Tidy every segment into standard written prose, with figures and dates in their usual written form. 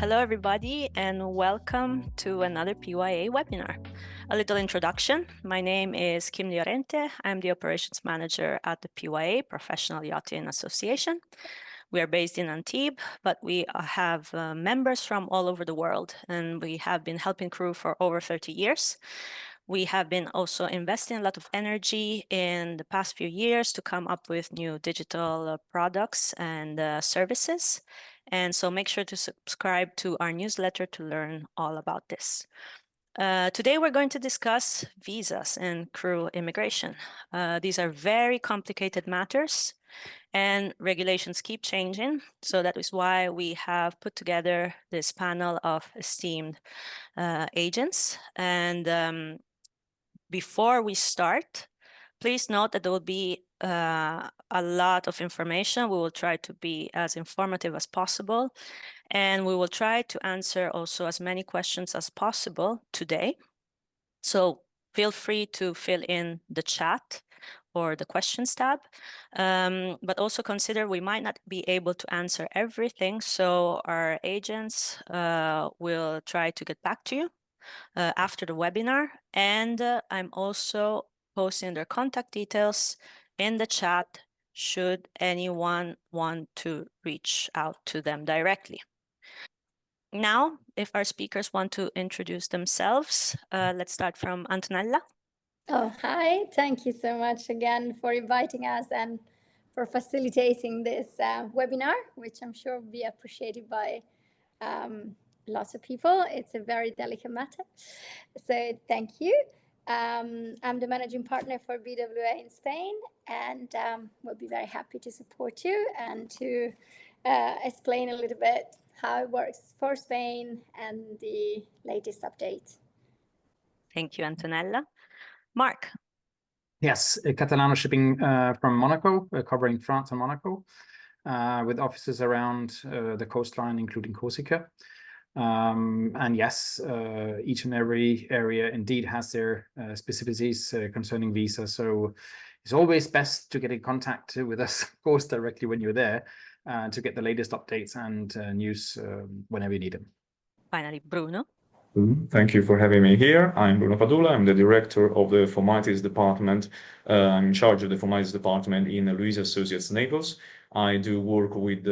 Hello everybody and welcome to another BWA webinar. A little introduction. My name is Kim Llorente. I'm the operations manager at the BWA Professional Yachting Association. We are based in Antibes, but we have members from all over the world, and we have been helping crew for over 30 years. We have been also investing a lot of energy in the past few years to come up with new digital products and services. And so make sure to subscribe to our newsletter to learn all about this. Today, we're going to discuss visas and crew immigration. These are very complicated matters and regulations keep changing. So that is why we have put together this panel of esteemed agents. And before we start, please note that there will be a lot of information. We will try to be as informative as possible, and we will try to answer also as many questions as possible today. So feel free to fill in the chat or the questions tab, but also consider we might not be able to answer everything. So our agents will try to get back to you after the webinar. And I'm also posting their contact details in the chat should anyone want to reach out to them directly. Now, if our speakers want to introduce themselves, let's start from Antonella. Oh, hi. Thank you so much again for inviting us and for facilitating this webinar, which I'm sure will be appreciated by lots of people. It's a very delicate matter. So thank you. I'm the managing partner for BWA in Spain, and we'll be very happy to support you and to explain a little bit how it works for Spain and the latest update. Thank you, Antonella. Mark. Yes, Catalano Shipping from Monaco, covering France and Monaco, with offices around the coastline, including Corsica. And yes, each and every area indeed has their specificities concerning visa. So it's always best to get in contact with us, of course, directly when you're there to get the latest updates and news whenever you need them. Finally, Bruno. Thank you for having me here. I'm Bruno Padula. I'm the director of the formalities department. I'm in charge of the formalities department in Luise Associates Naples. I do work with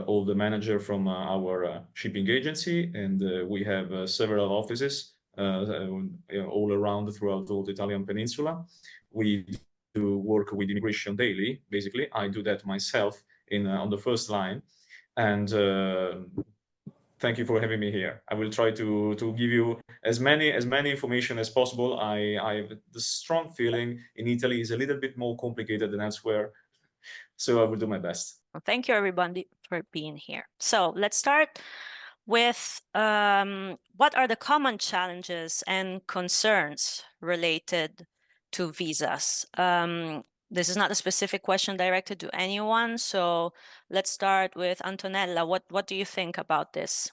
all the manager from our shipping agency, and we have several offices all around throughout all the Italian peninsula. We do work with immigration daily. Basically, I do that myself on the first line, and thank you for having me here. I will try to give you as many information as possible. I have the strong feeling in Italy is a little bit more complicated than elsewhere, so I will do my best. Well, thank you everybody for being here. So let's start with what are the common challenges and concerns related to visas? This is not a specific question directed to anyone, so let's start with Antonella. What do you think about this?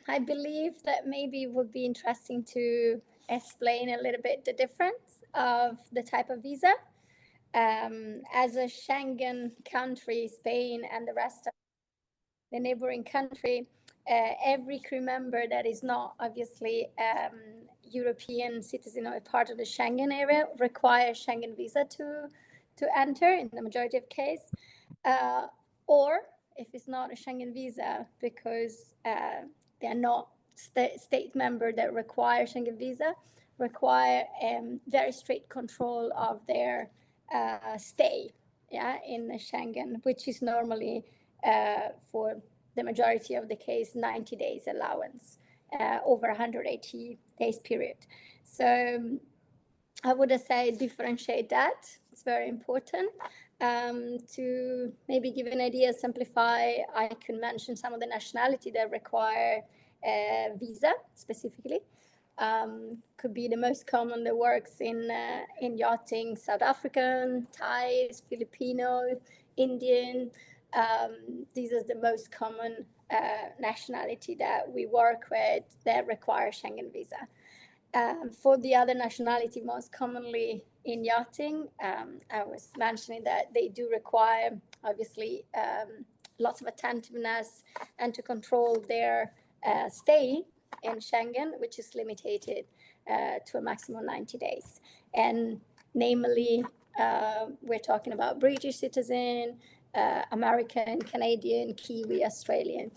I believe that maybe it would be interesting to explain a little bit the difference of the type of visa. As a Schengen country, Spain and the rest of the neighboring country, every crew member that is not obviously European citizen or a part of the Schengen area requires Schengen visa to enter in the majority of case, or if it's not a Schengen visa because they are not state member that require Schengen visa, require very strict control of their stay in the Schengen, which is normally for the majority of the case 90 days allowance over 180 days period. So I would say differentiate that. It's very important. To maybe give an idea, simplify, I can mention some of the nationality that require visa specifically. Could be the most common that works in yachting: South African, Thai, Filipino, Indian. These are the most common nationality that we work with that require Schengen visa. For the other nationality, most commonly in yachting, I was mentioning that they do require, obviously, lots of attentiveness and to control their stay in Schengen, which is limited to a maximum of 90 days. And namely, we're talking about British citizen, American, Canadian, Kiwi, Australian.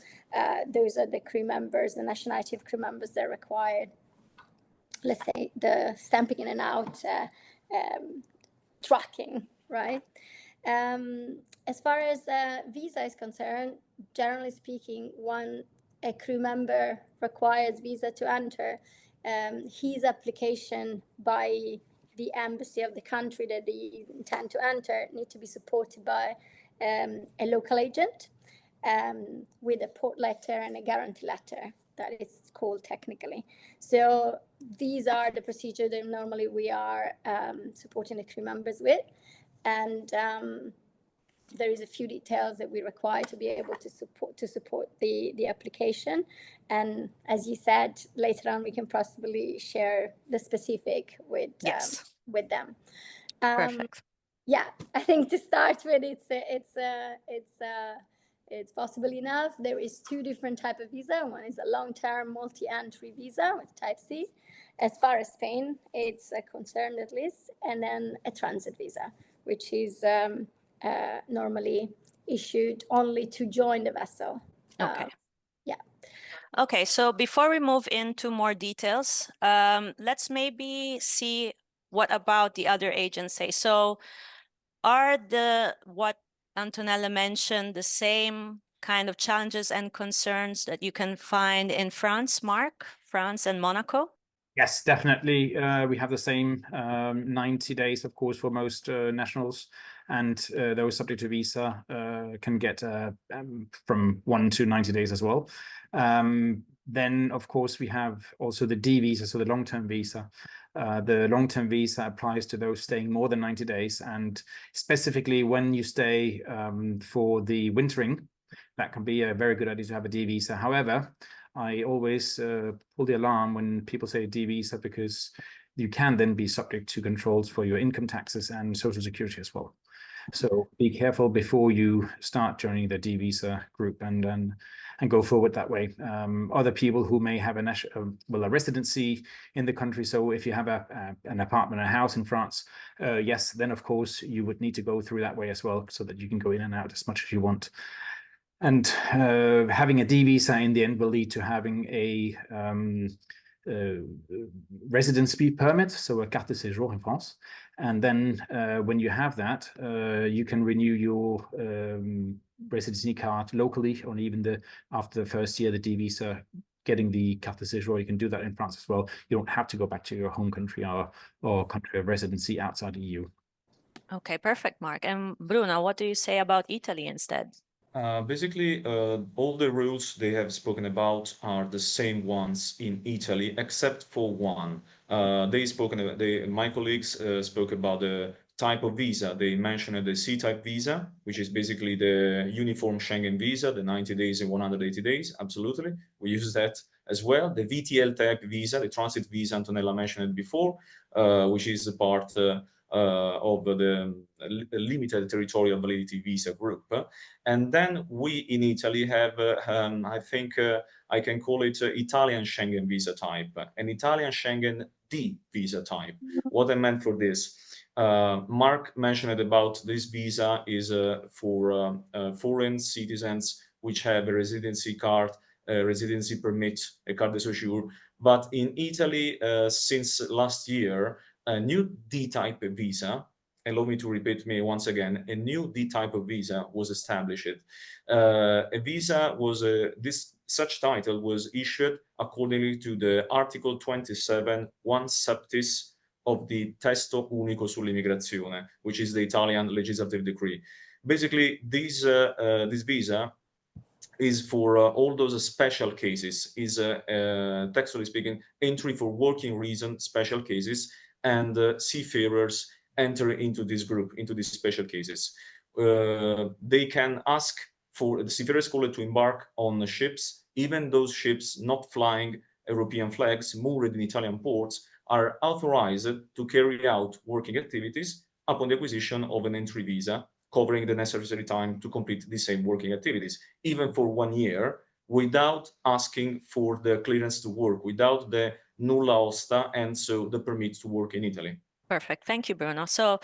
Those are the crew members, the nationality of crew members that are required. Let's say the stamping in and out, tracking, right? As far as visa is concerned, generally speaking, a crew member requires visa to enter, his application by the embassy of the country that they intend to enter need to be supported by a local agent with a port letter and a guarantee letter, that is called technically. So these are the procedures that normally we are supporting the crew members with. And there is a few details that we require to be able to support the application. And as you said, later on we can possibly share the specific with them. Perfect. Yeah, I think to start with, it's possible enough. There is two different types of visa. One is a long-term multi-entry visa with type C. As far as Spain, it's concerned at least, and then a transit visa, which is normally issued only to join the vessel. Okay. Yeah. Okay, so before we move into more details, let's maybe see what about the other agents say. So are what Antonella mentioned the same kind of challenges and concerns that you can find in France, Mark, France and Monaco? Yes, definitely. We have the same 90 days, of course, for most nationals, and those subject to visa can get from 1 to 90 days as well. Then, of course, we have also the D visa, so the long-term visa. The long-term visa applies to those staying more than 90 days, and specifically when you stay for the wintering, that can be a very good idea to have a D visa. However, I always pull the alarm when people say D visa, because you can then be subject to controls for your income taxes and social security as well. So be careful before you start joining the D visa group and go forward that way. Other people who may have a residency in the country. So if you have an apartment, a house in France, yes, then of course you would need to go through that way as well, so that you can go in and out as much as you want. And having a D visa in the end will lead to having a residency permit, so a carte de séjour in France. And then when you have that, you can renew your residency card locally, or even after the first year, the D visa, getting the carte de séjour, you can do that in France as well. You don't have to go back to your home country or country of residency outside the EU. Okay, perfect, Mark. And Bruno, what do you say about Italy instead? Basically, all the rules they have spoken about are the same ones in Italy, except for one. My colleagues spoke about the type of visa. They mentioned the C-type visa, which is basically the uniform Schengen visa, the 90 days and 180 days. Absolutely, we use that as well. The VTL type visa, the transit visa, Antonella mentioned it before, which is a part of the limited territorial validity visa group. And then we in Italy have, I think I can call it Italian Schengen visa type, an Italian Schengen D visa type. What I meant for this, Mark mentioned about this visa is for foreign citizens which have a residency card, a residency permit, a carte de séjour. But in Italy, since last year, a new D-type visa, allow me to repeat me once again, a new D-type of visa was established. A visa was, such title was issued accordingly to the Article 27, 1 septis of the Testo Unico sull'Immigrazione, which is the Italian legislative decree. Basically, this visa is for all those special cases, is textually speaking, entry for working reason special cases, and seafarers enter into this group, into these special cases. They can ask for the seafarers called to embark on the ships, even those ships not flying European flags moored in Italian ports are authorized to carry out working activities upon the acquisition of an entry visa covering the necessary time to complete the same working activities, even for 1 year, without asking for the clearance to work, without the nulla osta, and so the permit to work in Italy. Perfect. Thank you, Bruno. So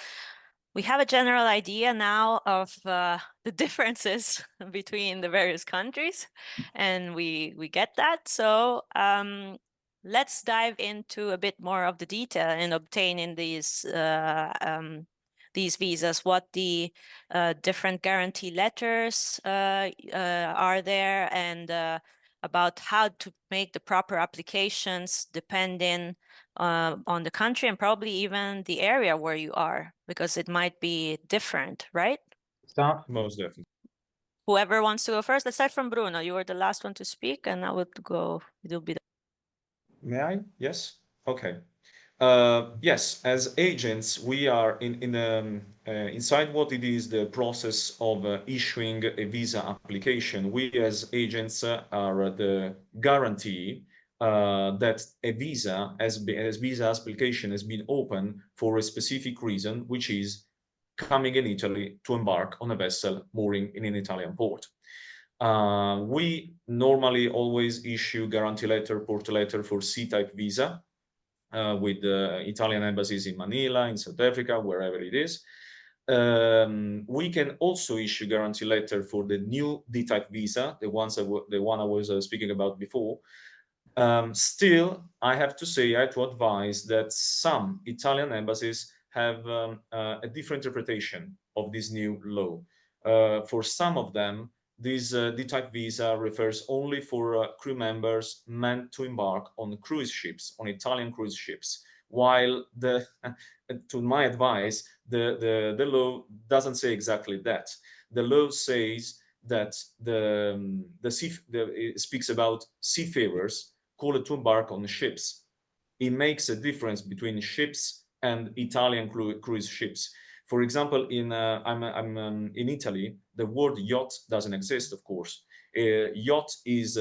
we have a general idea now of the differences between the various countries, and we get that. So let's dive into a bit more of the detail in obtaining these visas, what the different guarantee letters are there, and about how to make the proper applications depending on the country and probably even the area where you are, because it might be different, right? Start. Most definitely. Whoever wants to go first, let's start from Bruno. You were the last one to speak, and I would go. It'll be. May I? Yes. Okay. Yes, as agents, we are inside what it is the process of issuing a visa application. We as agents are the guarantee that a visa visa application has been open for a specific reason, which is coming in Italy to embark on a vessel mooring in an Italian port. We normally always issue guarantee letter, port letter for C-type visa with the Italian embassies in Manila, in South Africa, wherever it is. We can also issue guarantee letter for the new D-type visa, the one I was speaking about before. Still, I have to say, I have to advise that some Italian embassies have a different interpretation of this new law. For some of them, this D-type visa refers only for crew members meant to embark on cruise ships, on Italian cruise ships, while to my advice, the law doesn't say exactly that. The law says that it speaks about seafarers called to embark on ships. It makes a difference between ships and Italian cruise ships. For example, in Italy, the word yacht doesn't exist, of course. Yacht is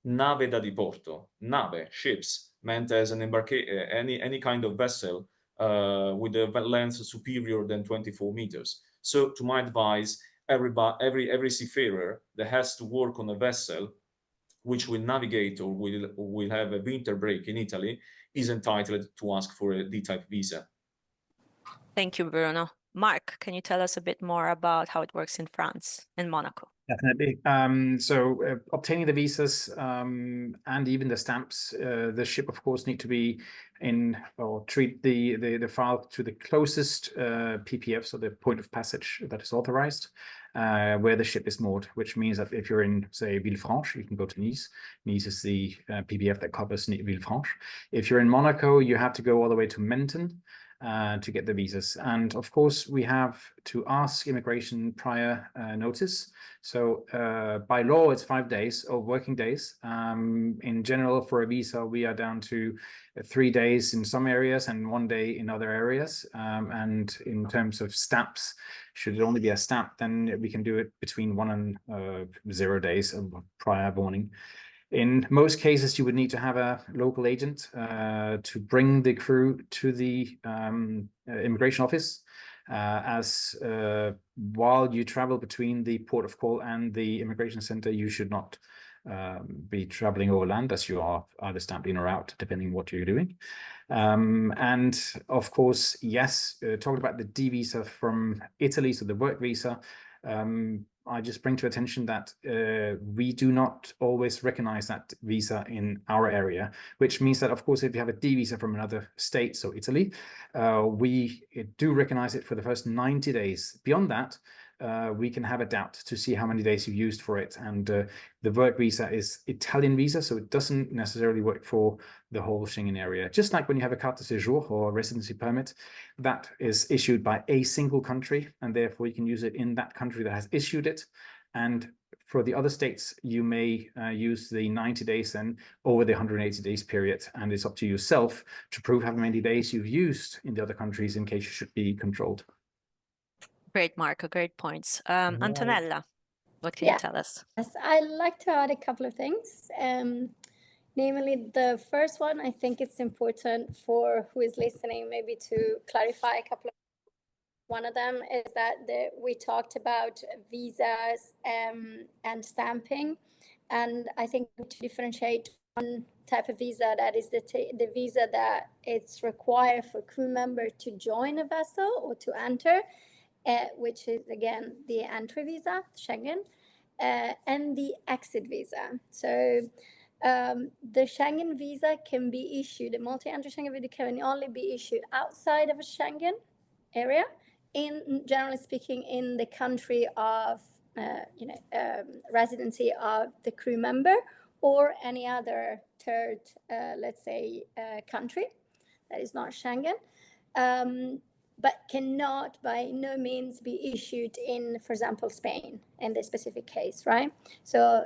nave da diporto, nave, ships, meant as an any kind of vessel with a length superior than 24 meters. So, to my advice, every seafarer that has to work on a vessel which will navigate or will have a winter break in Italy is entitled to ask for a D-type visa. Thank you, Bruno. Mark, can you tell us a bit more about how it works in France and Monaco? Definitely. Obtaining the visas and even the stamps, the ship, of course, need to be in or treat the file to the closest PPF, so the point of passage that is authorized, where the ship is moored, which means that if you're in, say, Villefranche, you can go to Nice. Nice is the PPF that covers Villefranche. If you're in Monaco, you have to go all the way to Menton to get the visas. And of course, we have to ask immigration prior notice. So by law, it's 5 days or working days. In general, for a visa, we are down to 3 days in some areas and 1 day in other areas. And in terms of stamps, should it only be a stamp, then we can do it between 1 and 0 days of prior warning. In most cases, you would need to have a local agent to bring the crew to the immigration office, as while you travel between the port of call and the immigration center, you should not be traveling overland, as you are either stamped in or out, depending on what you're doing. And of course, yes, talking about the D visa from Italy, so the work visa, I just bring to attention that we do not always recognize that visa in our area, which means that, of course, if you have a D visa from another state, so Italy, we do recognize it for the first 90 days. Beyond that, we can have a doubt to see how many days you've used for it. And the work visa is Italian visa, so it doesn't necessarily work for the whole Schengen area. Just like when you have a carte de séjour or residency permit, that is issued by a single country, and therefore you can use it in that country that has issued it. And for the other states, you may use the 90 days then over the 180 days period, and it's up to yourself to prove how many days you've used in the other countries in case you should be controlled. Great, Marco. Great points. Antonella, what can you tell us? Yes, I'd like to add a couple of things. Namely, the first one, I think it's important for who is listening maybe to clarify a couple of One of them is that we talked about visas and stamping. And I think to differentiate one type of visa, that is the visa that it's required for crew member to join a vessel or to enter, which is, again, the entry visa, Schengen, and the exit visa. So the Schengen visa can be issued, the multi-entry Schengen visa can only be issued outside of a Schengen area, generally speaking, in the country of residency of the crew member or any other third, let's say, country that is not Schengen, but cannot by no means be issued in, for example, Spain in this specific case, right? So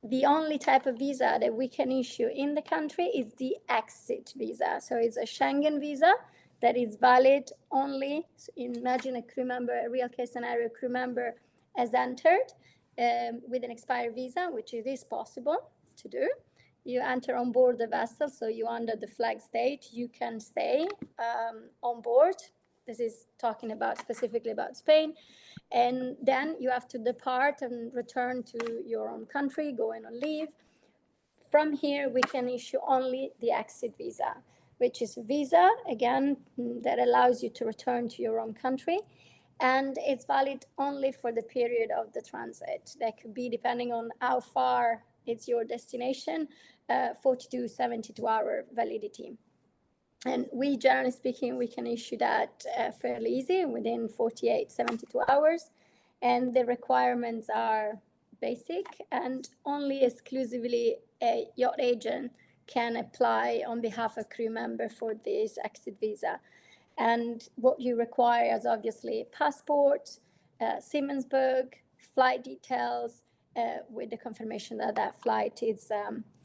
the only type of visa that we can issue in the country is the exit visa. So it's a Schengen visa that is valid only, so imagine a crew member, a real case scenario, crew member has entered with an expired visa, which it is possible to do. You enter on board the vessel, so you under the flag state, you can stay on board. This is talking about specifically about Spain. And then you have to depart and return to your own country, going on leave. From here, we can issue only the exit visa, which is a visa, again, that allows you to return to your own country. And it's valid only for the period of the transit. That could be, depending on how far it's your destination, 42, 72-hour validity. And we, generally speaking, we can issue that fairly easy within 48, 72 hours. And the requirements are basic, and only exclusively a yacht agent can apply on behalf of crew member for this exit visa. And what you require is obviously passport, seaman's book, flight details, with the confirmation that that flight is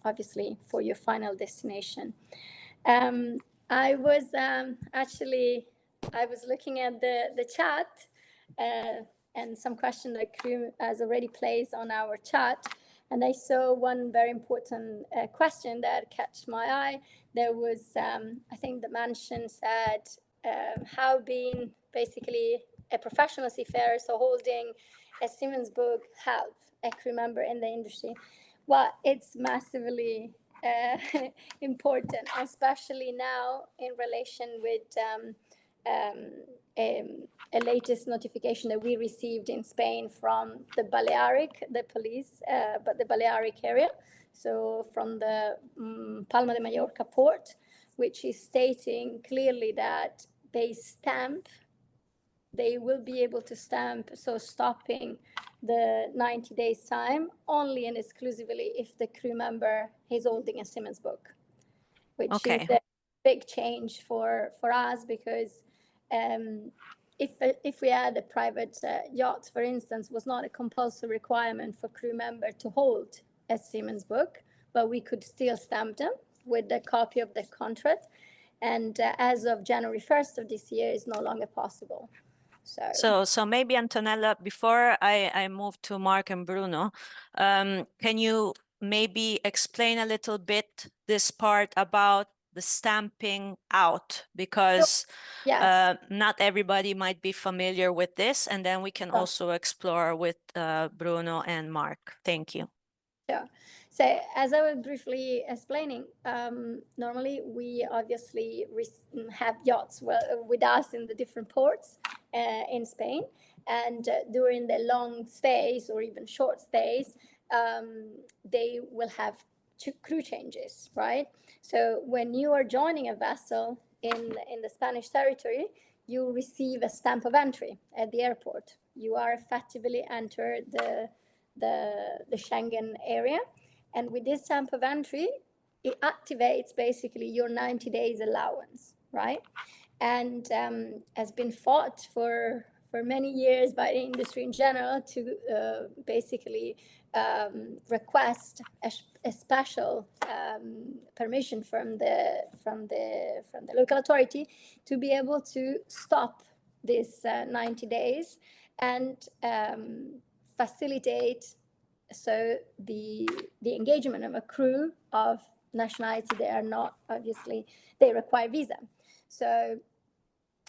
obviously for your final destination. I was looking at the chat and some question that crew has already placed on our chat, and I saw one very important question that caught my eye. There was, I think the mention said, how being basically a professional seafarer, so holding a seaman's book, help a crew member in the industry. Well, it's massively important, especially now in relation with a latest notification that we received in Spain from the Balearic, the police, but the Balearic area, so from the Palma de Mallorca port, which is stating clearly that they will be able to stamp, so stopping the 90 days time only and exclusively if the crew member is holding a seaman's book, which is a big change for us, because if we had a private yacht, for instance, was not a compulsory requirement for crew member to hold a seaman's book, but we could still stamp them with a copy of the contract. And as of January 1st of this year, is no longer possible. So maybe, Antonella, before I move to Mark and Bruno, can you maybe explain a little bit this part about the stamping out, because yes, not everybody might be familiar with this, and then we can also explore with Bruno and Mark. Thank you. Yeah. So as I was briefly explaining, normally we obviously have yachts with us in the different ports in Spain, and during the long stays or even short stays, they will have crew changes, right? So when you are joining a vessel in the Spanish territory, you receive a stamp of entry at the airport. You are effectively entered the Schengen area. And with this stamp of entry, it activates basically your 90 days allowance, right? And has been fought for many years by the industry in general to basically request a special permission from the local authority to be able to stop this 90 days and facilitate so the engagement of a crew of nationality. They are not, obviously, they require visa. So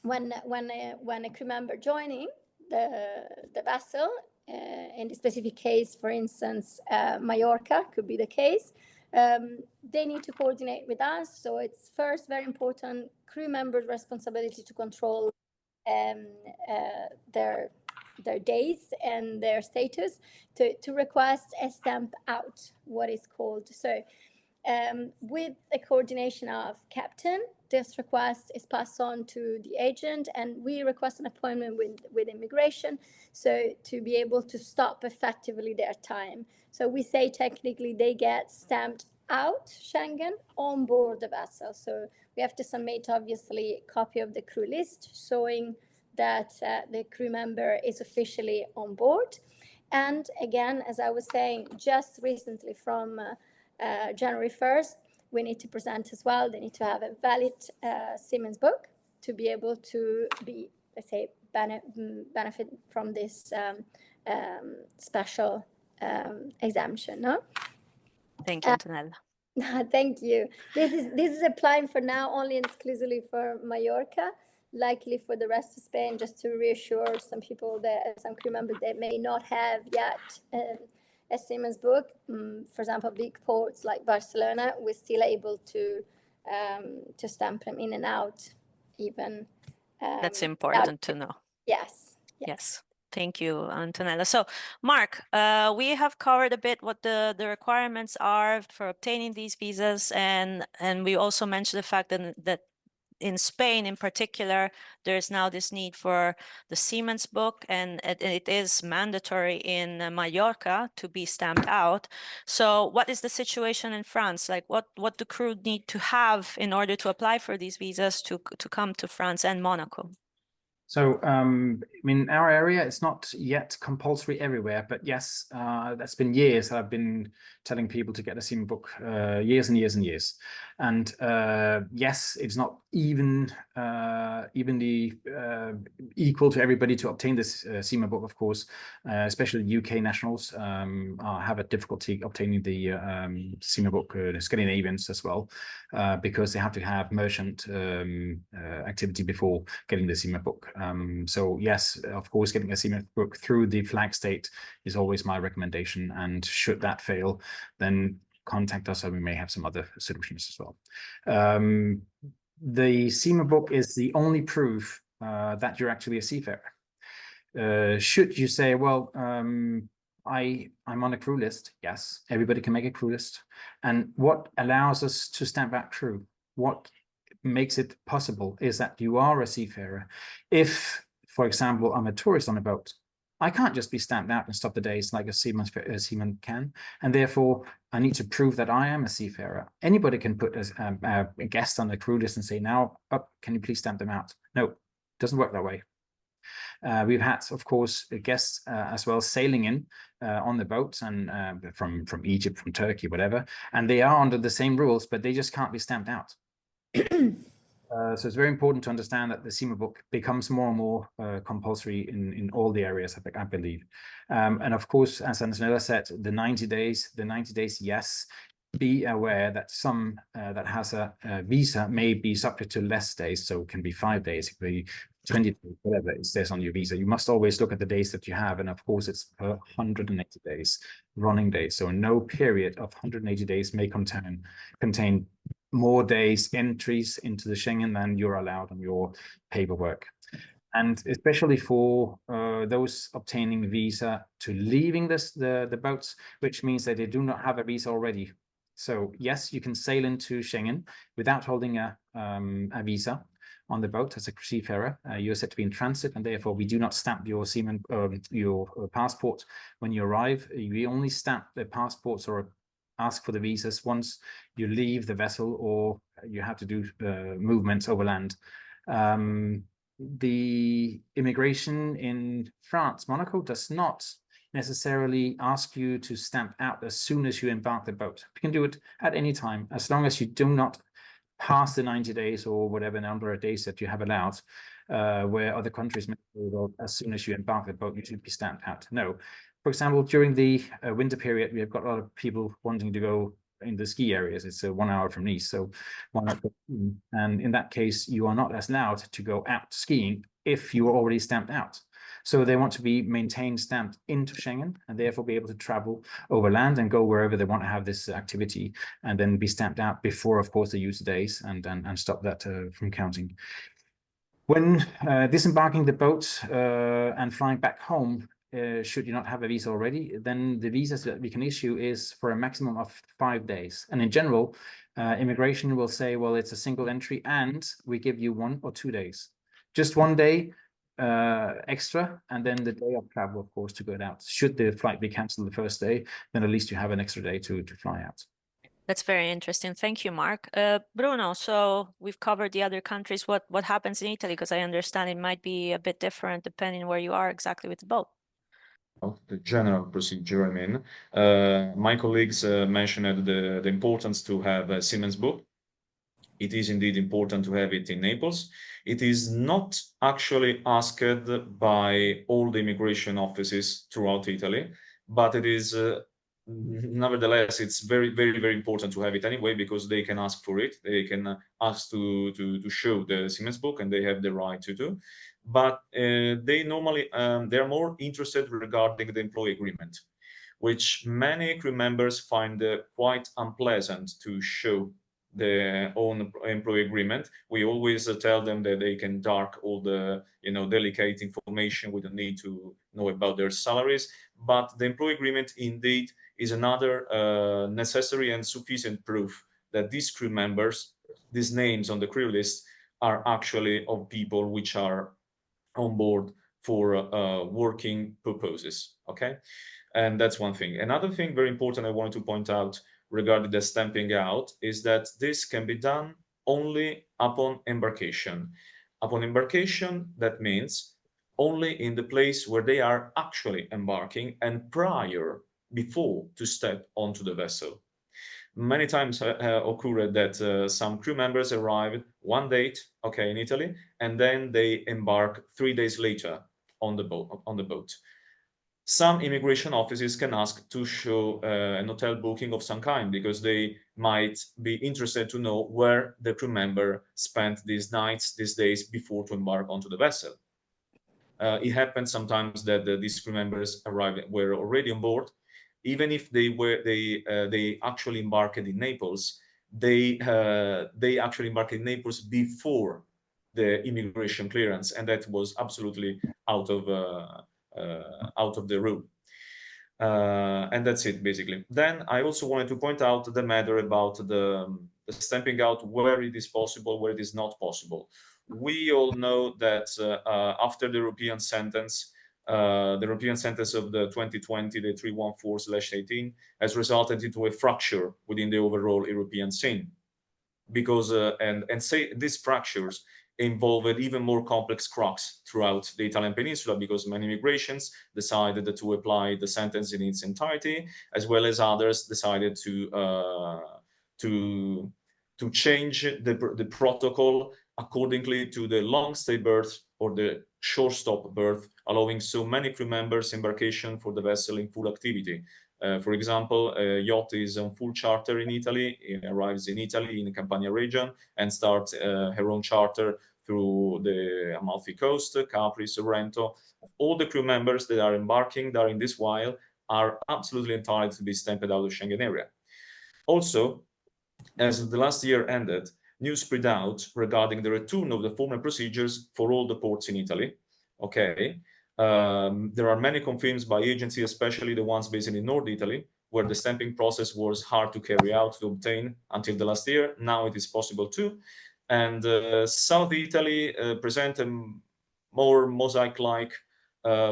when a crew member joining the vessel, in the specific case, for instance, Mallorca could be the case, they need to coordinate with us. So it's first very important crew members' responsibility to control their days and their status, to request a stamp out, what is called. So with the coordination of captain, this request is passed on to the agent, and we request an appointment with immigration, so to be able to stop effectively their time. So we say technically they get stamped out Schengen on board the vessel. So we have to submit, obviously, a copy of the crew list showing that the crew member is officially on board. And again, as I was saying, just recently from January 1st, we need to present as well. They need to have a valid seaman's book to be able to be, let's say, benefit from this special exemption. No? Thank you, Antonella. Thank you. This is applying for now only and exclusively for Mallorca. Likely for the rest of Spain, just to reassure some people, that some crew members that may not have yet a seaman's book. For example, big ports like Barcelona, we're still able to stamp them in and out, even. That's important to know. Yes. Yes. Thank you, Antonella. So, Mark, we have covered a bit what the requirements are for obtaining these visas, and we also mentioned the fact that in Spain, in particular, there's now this need for the seaman's book, and it is mandatory in Mallorca to be stamped out. So, what is the situation in France? Like, what do crew need to have in order to apply for these visas to come to France and Monaco? So, in our area, it's not yet compulsory everywhere, but yes, that's been years that I've been telling people to get a seaman book, years and years and years. And yes, it's not evenly equal to everybody to obtain this seaman book, of course, especially UK nationals have a difficulty obtaining the seaman book, the Scandinavians as well, because they have to have merchant activity before getting the seaman book. So yes, of course, getting a seaman book through the flag state is always my recommendation. And should that fail, then contact us, and we may have some other solutions as well. The seaman book is the only proof that you're actually a seafarer. Should you say, well, I'm on a crew list? Yes, everybody can make a crew list. And what allows us to stamp out crew? What makes it possible is that you are a seafarer. If, for example, I'm a tourist on a boat, I can't just be stamped out and stop the days like a seaman can, and therefore I need to prove that I am a seafarer. Anybody can put a guest on the crew list and say, now, can you please stamp them out? No, it doesn't work that way. We've had, of course, guests as well sailing in on the boats, and from Egypt, from Turkey, whatever, and they are under the same rules, but they just can't be stamped out. So it's very important to understand that the seaman book becomes more and more compulsory in all the areas, I believe. And of course, as Antonella said, the 90 days, yes, be aware that some that has a visa may be subject to less days, so it can be 5 days, it can be 20 days, whatever it says on your visa. You must always look at the days that you have, and of course it's per 180 days, running days. So no period of 180 days may contain more days entries into the Schengen than you're allowed on your paperwork. And especially for those obtaining visa to leaving the boats, which means that they do not have a visa already. So yes, you can sail into Schengen without holding a visa on the boat as a seafarer. You're said to be in transit, and therefore we do not stamp your your passport when you arrive. We only stamp the passports or ask for the visas once you leave the vessel or you have to do movements over land. The immigration in France, Monaco, does not necessarily ask you to stamp out as soon as you embark the boat. You can do it at any time, as long as you do not pass the 90 days or whatever number of days that you have allowed, where other countries may say, well, as soon as you embark the boat, you should be stamped out. No. For example, during the winter period, we have got a lot of people wanting to go in the ski areas. It's 1 hour from Nice, so 1 hour. And in that case, you are not as allowed to go out skiing if you are already stamped out. So they want to be maintained stamped into Schengen and therefore be able to travel over land and go wherever they want to have this activity, and then be stamped out before, of course, they use the days and stop that from counting. When disembarking the boat and flying back home, should you not have a visa already, then the visas that we can issue is for a maximum of 5 days. And in general, immigration will say, well, it's a single entry and we give you 1 or 2 days. Just 1 day extra, and then the day of travel, of course, to get out. Should the flight be cancelled the first day, then at least you have an extra day to fly out. That's very interesting. Thank you, Mark. Bruno, so we've covered the other countries. What happens in Italy? Because I understand it might be a bit different depending where you are exactly with the boat. The general procedure, I mean. My colleagues mentioned the importance to have a seaman's book. It is indeed important to have it in Naples. It is not actually asked by all the immigration offices throughout Italy, but it is nevertheless, it's very, very, very important to have it anyway, because they can ask for it. They can ask to show the seaman's book, and they have the right to do. But they normally, they're more interested regarding the employee agreement, which many crew members find quite unpleasant to show their own employee agreement. We always tell them that they can dark all the delicate information. We don't need to know about their salaries, but the employee agreement indeed is another necessary and sufficient proof that these crew members, these names on the crew list, are actually of people which are on board for working purposes. Okay, and that's one thing. Another thing very important I wanted to point out regarding the stamping out is that this can be done only upon embarkation. Upon embarkation, that means only in the place where they are actually embarking and before to step onto the vessel. Many times occurred that some crew members arrived one date, okay, in Italy, and then they embark 3 days later on the boat. Some immigration offices can ask to show an hotel booking of some kind, because they might be interested to know where the crew member spent these nights, these days before to embark onto the vessel. It happens sometimes that these crew members were already on board, even if they actually embarked in Naples. They actually embarked in Naples before the immigration clearance, and that was absolutely out of the rule. And that's it, basically. Then I also wanted to point out the matter about the stamping out, where it is possible, where it is not possible. We all know that after the European sentence of the 2020, the 314/18, has resulted into a fracture within the overall European scene, because say these fractures involved even more complex crux throughout the Italian peninsula, because many immigrations decided to apply the sentence in its entirety, as well as others decided to change the protocol accordingly to the long stay berth or the short stop berth, allowing so many crew members embarkation for the vessel in full activity. For example, a yacht is on full charter in Italy, it arrives in Italy in the Campania region and starts her own charter through the Amalfi Coast, Capri, Sorrento. All the crew members that are embarking during this while are absolutely entitled to be stamped out of the Schengen area. Also, as the last year ended, news spread out regarding the return of the former procedures for all the ports in Italy. Okay. There are many confirms by agencies, especially the ones based in North Italy, where the stamping process was hard to carry out, to obtain until the last year. Now it is possible too. And South Italy present a more mosaic-like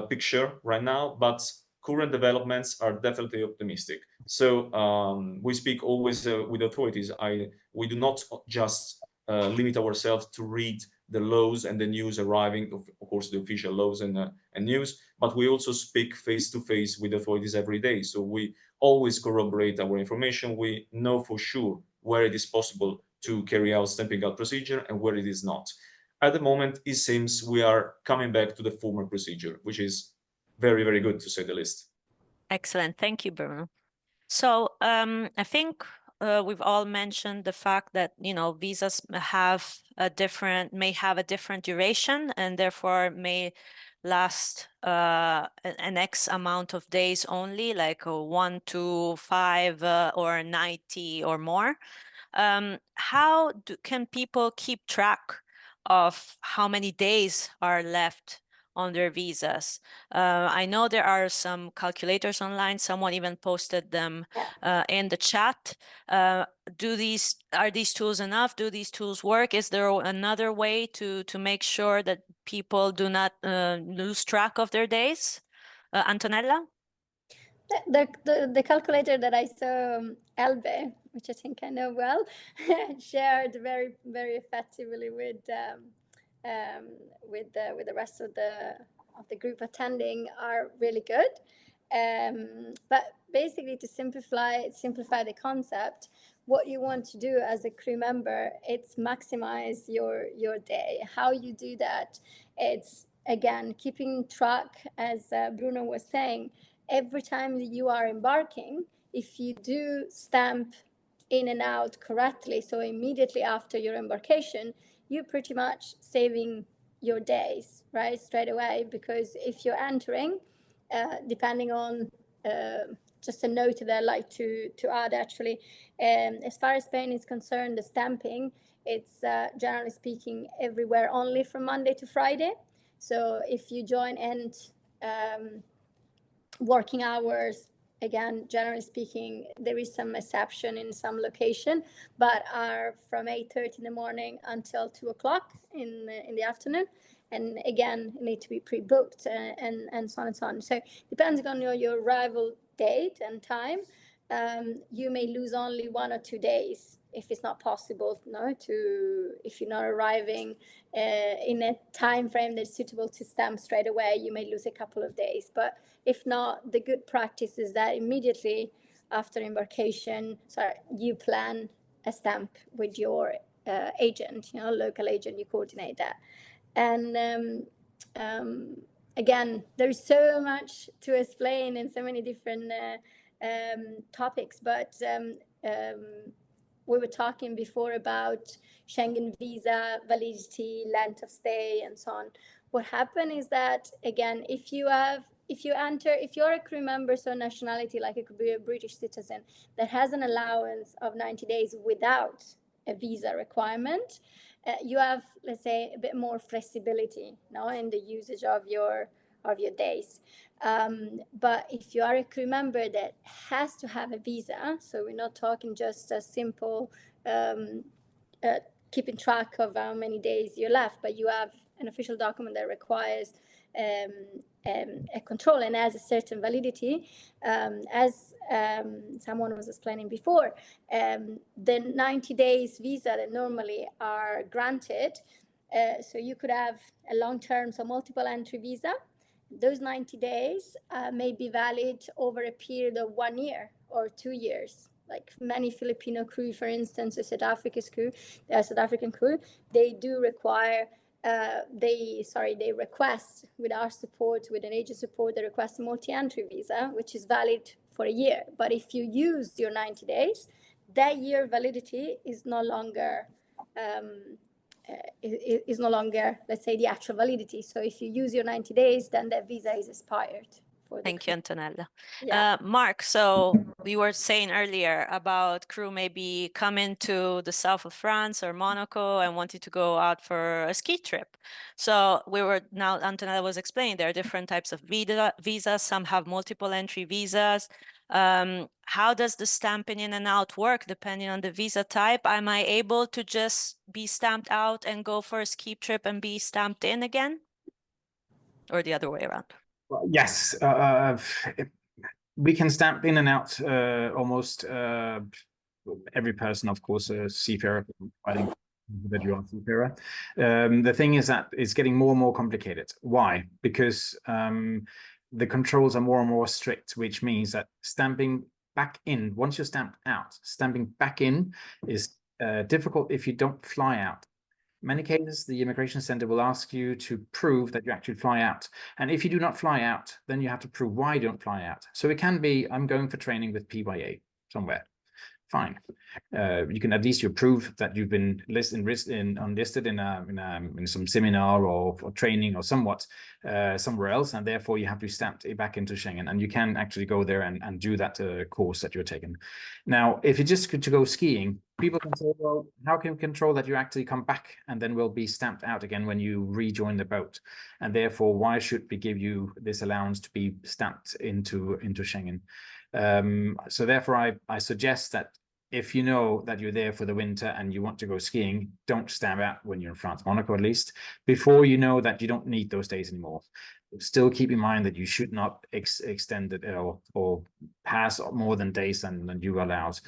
picture right now, but current developments are definitely optimistic. So we speak always with authorities. We do not just limit ourselves to read the laws and the news arriving, of course, the official laws and news, but we also speak face-to-face with authorities every day. So we always corroborate our information. We know for sure where it is possible to carry out stamping out procedure and where it is not. At the moment, it seems we are coming back to the former procedure, which is very, very good, to say the least. Excellent. Thank you, Bruno. So I think we've all mentioned the fact that, you know, visas may have a different duration, and therefore may last an X amount of days only, like 1 to 5 or 90 or more. How can people keep track of how many days are left on their visas? I know there are some calculators online. Someone even posted them in the chat. Are these tools enough? Do these tools work? Is there another way to make sure that people do not lose track of their days? Antonella? The calculator that I saw, Elbe, which I think I know well, shared very, very effectively with the rest of the group attending, are really good. But basically, to simplify the concept, what you want to do as a crew member, it's maximize your day. How you do that, it's again keeping track, as Bruno was saying. Every time that you are embarking, if you do stamp in and out correctly, so immediately after your embarkation, you're pretty much saving your days, right, straight away. Because if you're entering, depending on, just a note that I like to add actually, as far as Spain is concerned, the stamping, it's generally speaking everywhere only from Monday to Friday. So if you join and working hours, again, generally speaking, there is some exception in some location, but are from 8:30 in the morning until 2 o'clock in the afternoon. And again, need to be pre-booked and so on and so on. So depending on your arrival date and time, you may lose only 1 or 2 days if it's not possible, if you're not arriving in a time frame that's suitable to stamp straight away, you may lose a couple of days. But if not, the good practice is that immediately after embarkation, you plan a stamp with your agent, local agent, you coordinate that. And again, there's so much to explain and so many different topics, but we were talking before about Schengen visa, validity, length of stay, and so on. What happened is that, again, if you're a crew member, so nationality, like it could be a British citizen, that has an allowance of 90 days without a visa requirement, you have, let's say, a bit more flexibility, in the usage of your days. But if you are a crew member that has to have a visa, so we're not talking just a simple keeping track of how many days you're left, but you have an official document that requires a control and has a certain validity, as someone was explaining before, the 90 days visa that normally are granted, so you could have a long-term, so multiple entry visa. Those 90 days may be valid over a period of 1 year or 2 years. Like many Filipino crew, for instance, or South African crew, they do require, they request, with our support, with an agent support, they request a multi-entry visa, which is valid for a year. But if you use your 90 days, that year validity is no longer, let's say, the actual validity. So if you use your 90 days, then that visa is expired. Thank you, Antonella. Yeah. Mark, so we were saying earlier about crew maybe coming to the south of France or Monaco and wanting to go out for a ski trip. So Antonella was explaining there are different types of visas. Some have multiple entry visas. How does the stamping in and out work depending on the visa type? Am I able to just be stamped out and go for a ski trip and be stamped in again? Or the other way around? Well, yes, we can stamp in and out almost every person, of course, a seafarer, I think that you are a seafarer. The thing is that it's getting more and more complicated. Why? Because the controls are more and more strict, which means that stamping back in, once you're stamped out, stamping back in is difficult if you don't fly out. Many cases, the immigration center will ask you to prove that you actually fly out. And if you do not fly out, then you have to prove why you don't fly out. So it can be, I'm going for training with PYA somewhere. fine. You can at least prove that you've been enlisted in some seminar or training or somewhat somewhere else, and therefore you have to be stamped back into Schengen, and you can actually go there and do that course that you're taking. Now, if you just to go skiing, people can say, well, how can we control that you actually come back and then will be stamped out again when you rejoin the boat? And therefore, why should we give you this allowance to be stamped into Schengen? So therefore, I suggest that if you know that you're there for the winter and you want to go skiing, don't stamp out when you're in France, Monaco at least, before you know that you don't need those days anymore. Still keep in mind that you should not extend it or pass more than days than you allowed.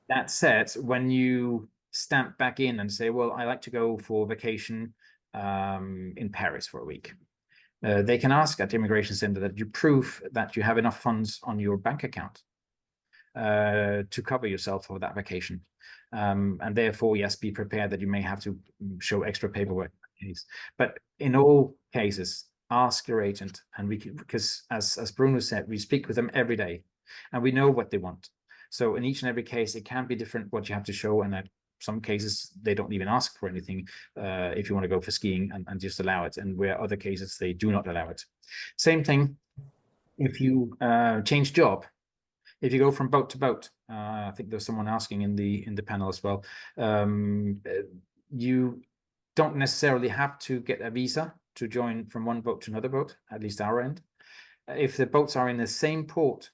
That said, when you stamp back in and say, well, I like to go for vacation in Paris for a week, they can ask at the immigration center that you prove that you have enough funds on your bank account to cover yourself for that vacation. And therefore, yes, be prepared that you may have to show extra paperwork. But in all cases, ask your agent, and because as Bruno said, we speak with them every day and we know what they want. So in each and every case, it can be different what you have to show, and at some cases they don't even ask for anything if you want to go for skiing and just allow it, and where other cases they do not allow it. Same thing if you change job. If you go from boat to boat, I think there's someone asking in the panel as well. You don't necessarily have to get a visa to join from one boat to another boat, at least our end. If the boats are in the same port,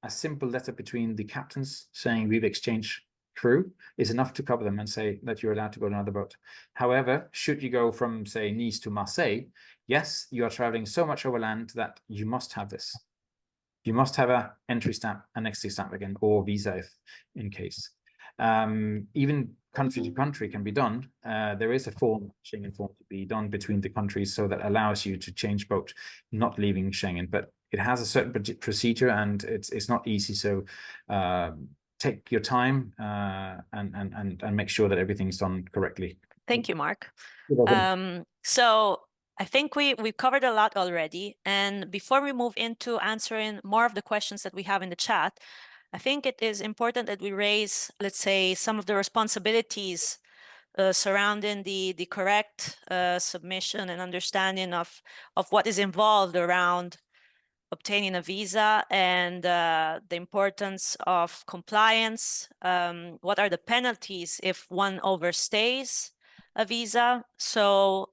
a simple letter between the captains saying we've exchanged crew is enough to cover them and say that you're allowed to go to another boat. However, should you go from, say, Nice to Marseille, yes, you are traveling so much overland that you must have this. You must have an entry stamp, an exit stamp again, or visa if in case. Even country to country can be done. There is a Schengen form to be done between the countries, so that allows you to change boat, not leaving Schengen. But it has a certain procedure, and it's not easy. So take your time and make sure that everything's done correctly. Thank you, Mark. So I think we've covered a lot already. And before we move into answering more of the questions that we have in the chat, I think it is important that we raise, let's say, some of the responsibilities surrounding the correct submission and understanding of what is involved around obtaining a visa, and the importance of compliance. What are the penalties if one overstays a visa? So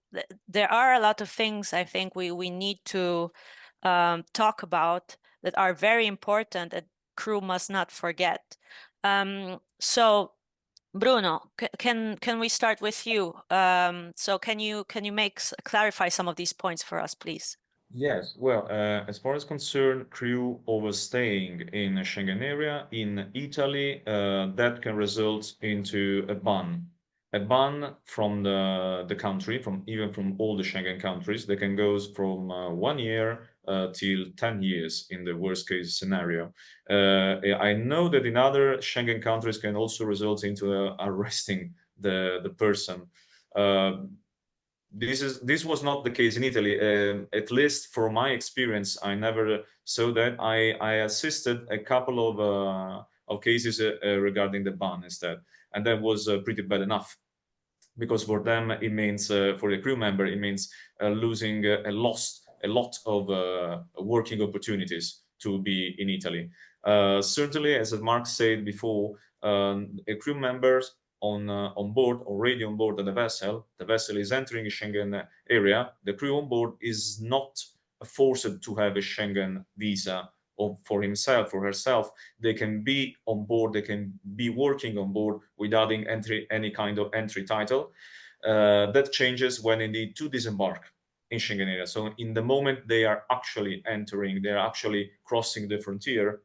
there are a lot of things I think we need to talk about that are very important that crew must not forget. So Bruno, can we start with you? So can you clarify some of these points for us, please? Yes, well, as far as concerned crew overstaying in a Schengen area, in Italy, that can result into a ban from the country, even from all the Schengen countries. They can go from 1 year till 10 years in the worst case scenario. I know that in other Schengen countries can also result into arresting the person. This was not the case in Italy. At least for my experience, I never saw that. I assisted a couple of cases regarding the ban instead, and that was pretty bad enough, because for them it means for the crew member it means losing a lot of working opportunities to be in Italy. Certainly, as Mark said before, a crew members already on board the vessel is entering a Schengen area. The crew on board is not forced to have a Schengen visa for himself or herself. They can be on board, they can be working on board without any kind of entry title. That changes when they need to disembark in Schengen area. So in the moment they are actually entering, they are actually crossing the frontier,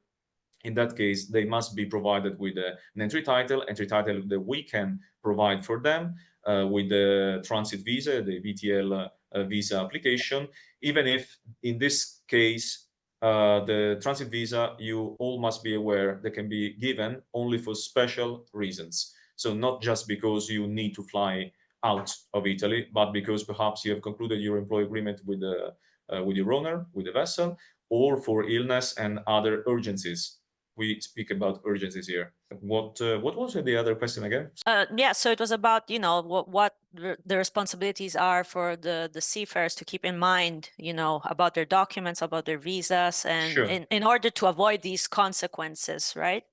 in that case, they must be provided with an entry title that we can provide for them with the transit visa, the VTL visa application. Even if in this case, the transit visa, you all must be aware, they can be given only for special reasons. So not just because you need to fly out of Italy, but because perhaps you have concluded your employee agreement with your owner, with the vessel, or for illness and other urgencies. we speak about urgencies here. What was the other question again? Yeah, so it was about, you know, what the responsibilities are for the seafarers to keep in mind, you know, about their documents, about their visas, and Sure. in order to avoid these consequences, right?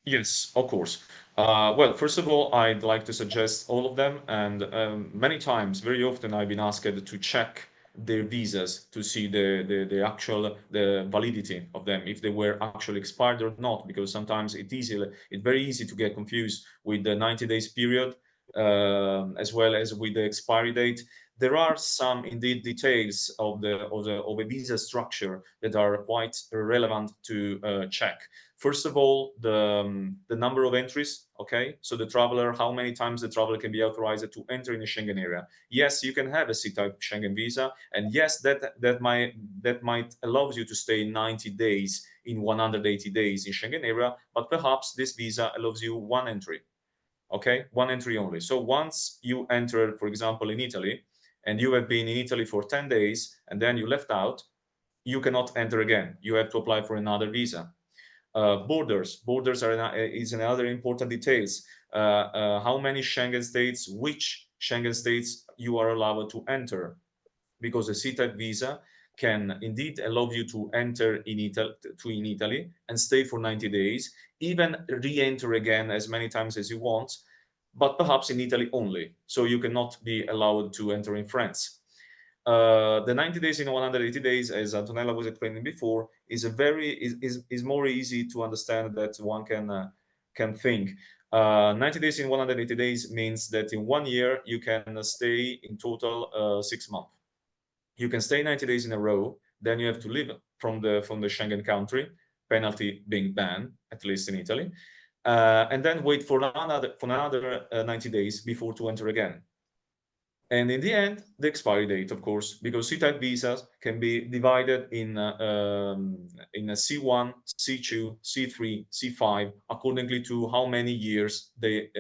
Yes, of course. Well, first of all, I'd like to suggest all of them, and many times, very often, I've been asked to check their visas to see the actual validity of them, if they were actually expired or not, because sometimes it's very easy to get confused with the 90 days period, as well as with the expiry date. There are some indeed details of a visa structure that are quite relevant to check. First of all, the number of entries, okay? So the traveler, how many times the traveler can be authorized to enter in the Schengen area. Yes, you can have a C-type Schengen visa, and yes, that might allow you to stay 90 days in 180 days in Schengen area, but perhaps this visa allows you one entry, okay? One entry only. So once you enter, for example, in Italy, and you have been in Italy for 10 days, and then you left out, you cannot enter again. You have to apply for another visa. Borders is another important details. How many Schengen states, which Schengen states you are allowed to enter, because a C-type visa can indeed allow you to enter in Italy and stay for 90 days, even re-enter again as many times as you want, but perhaps in Italy only. So you cannot be allowed to enter in France. The 90 days in 180 days, as Antonella was explaining before, is more easy to understand that one can think. 90 days in 180 days means that in 1 year you can stay in total 6 months. You can stay 90 days in a row, then you have to leave from the Schengen country, penalty being banned, at least in Italy, and then wait for another 90 days before to enter again. And in the end, the expiry date, of course, because C-type visas can be divided in a C1, C2, C3, C5, accordingly to how many years the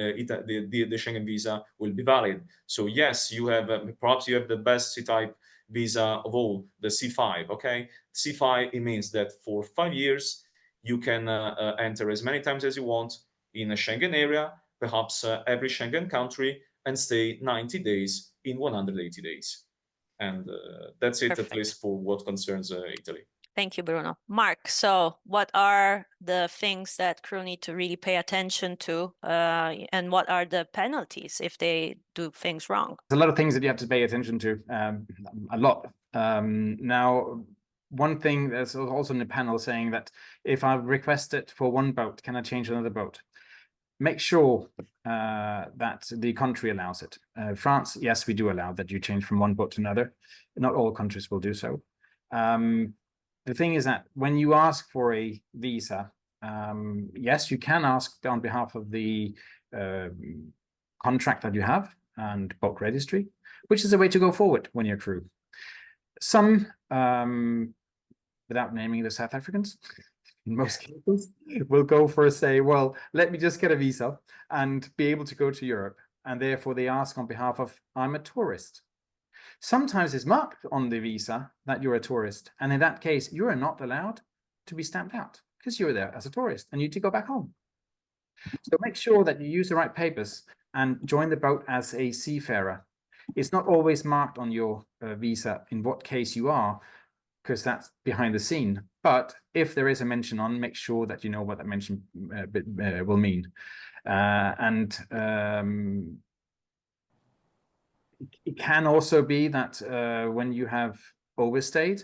Schengen visa will be valid. So yes, you have perhaps you have the best C-type visa of all, the C5. Okay, C5, it means that for 5 years you can enter as many times as you want in a Schengen area, perhaps every Schengen country, and stay 90 days in 180 days. And that's it, Perfect. at least for what concerns Italy. Thank you, Bruno. Mark, so what are the things that crew need to really pay attention to, and what are the penalties if they do things wrong? There's a lot of things that you have to pay attention to, a lot. Now, one thing that's also in the panel saying that if I request it for one boat, can I change another boat? Make sure that the country allows it. France, yes, we do allow that you change from one boat to another. Not all countries will do so. The thing is that when you ask for a visa, yes, you can ask on behalf of the contract that you have and boat registry, which is a way to go forward when you're crew. Some, without naming the South Africans, in most cases, will go for say, well, let me just get a visa and be able to go to Europe. And therefore they ask on behalf of, I'm a tourist. Sometimes it's marked on the visa that you're a tourist. And in that case, you are not allowed to be stamped out because you're there as a tourist and you need to go back home. So make sure that you use the right papers and join the boat as a seafarer. It's not always marked on your visa in what case you are, because that's behind the scene. But if there is a mention on, make sure that you know what that mention will mean. It can also be that when you have overstayed,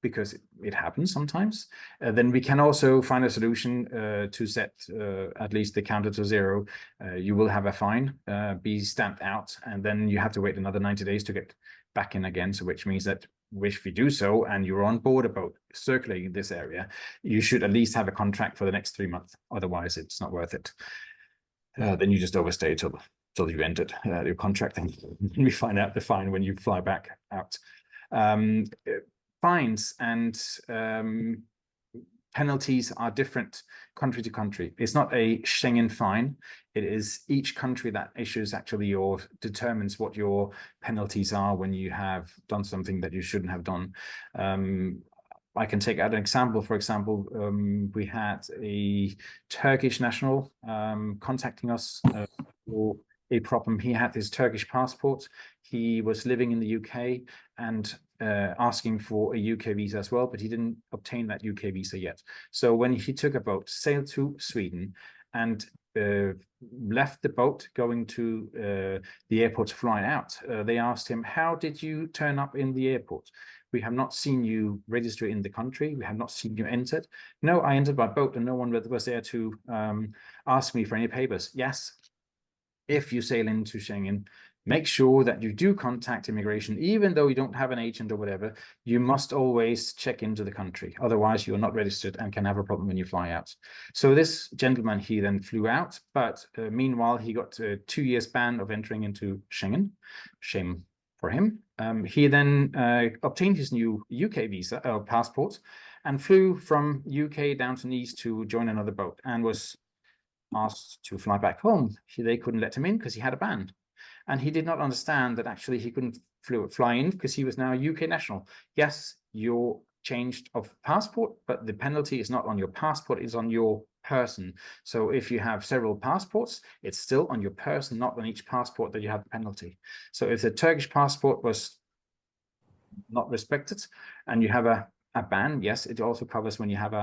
because it happens sometimes, then we can also find a solution to set at least the counter to 0. You will have a fine, be stamped out, and then you have to wait another 90 days to get back in again. So which means that if you do so and you're on board a boat circulating this area, you should at least have a contract for the next 3 months. Otherwise, it's not worth it. Then you just overstay till you entered your contract, and we find out the fine when you fly back out. Fines and penalties are different country to country. It's not a Schengen fine. It is each country that issues actually or determines what your penalties are when you have done something that you shouldn't have done. I can take out an example. For example, we had a Turkish national contacting us for a problem. He had his Turkish passport. He was living in the UK and asking for a UK visa as well, but he didn't obtain that UK visa yet. So when he took a boat, sailed to Sweden, and left the boat going to the airport to fly out, they asked him, how did you turn up in the airport? We have not seen you register in the country. We have not seen you entered. No, I entered by boat and no one was there to ask me for any papers. Yes, if you sail into Schengen, make sure that you do contact immigration, even though you don't have an agent or whatever. You must always check into the country. Otherwise, you are not registered and can have a problem when you fly out. So this gentleman, he then flew out, but meanwhile, he got a 2 years ban of entering into Schengen. Shame for him. He then obtained his new UK visa passport and flew from UK down to Nice to join another boat and was asked to fly back home. They couldn't let him in because he had a ban. And he did not understand that actually he couldn't fly in because he was now a UK national. Yes, you're changed of passport, but the penalty is not on your passport, it's on your person. So if you have several passports, it's still on your person, not on each passport that you have the penalty. So if the Turkish passport was not respected and you have a ban, yes, it also covers when you have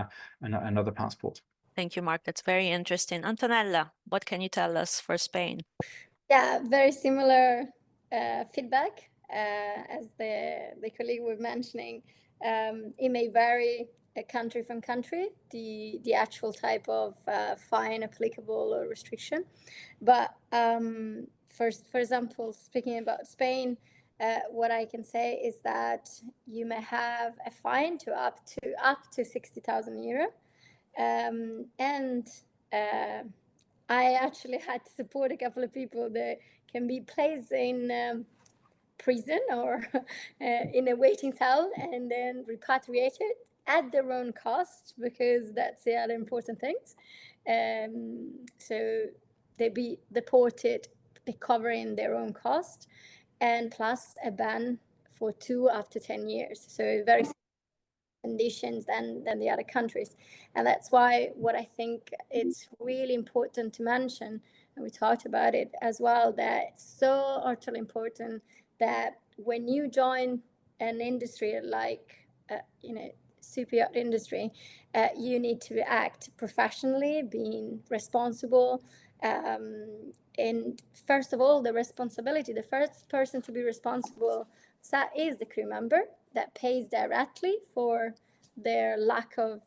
another passport. Thank you, Mark. That's very interesting. Antonella, what can you tell us for Spain? Yeah, very similar feedback as the colleague was mentioning. It may vary country from country, the actual type of fine applicable or restriction. But for example, speaking about Spain, what I can say is that you may have a fine to up to 60,000 euro. And I actually had to support a couple of people that can be placed in prison or in a waiting cell and then repatriated at their own cost, because that's the other important things. So they be deported, covering their own cost, and plus a ban for 2 up to 10 years. So very conditions than the other countries. And that's why what I think it's really important to mention, and we talked about it as well, that it's so utterly important that when you join an industry like super yacht industry, you need to act professionally, being responsible. And first of all, the responsibility, the first person to be responsible is the crew member that pays directly for their lack of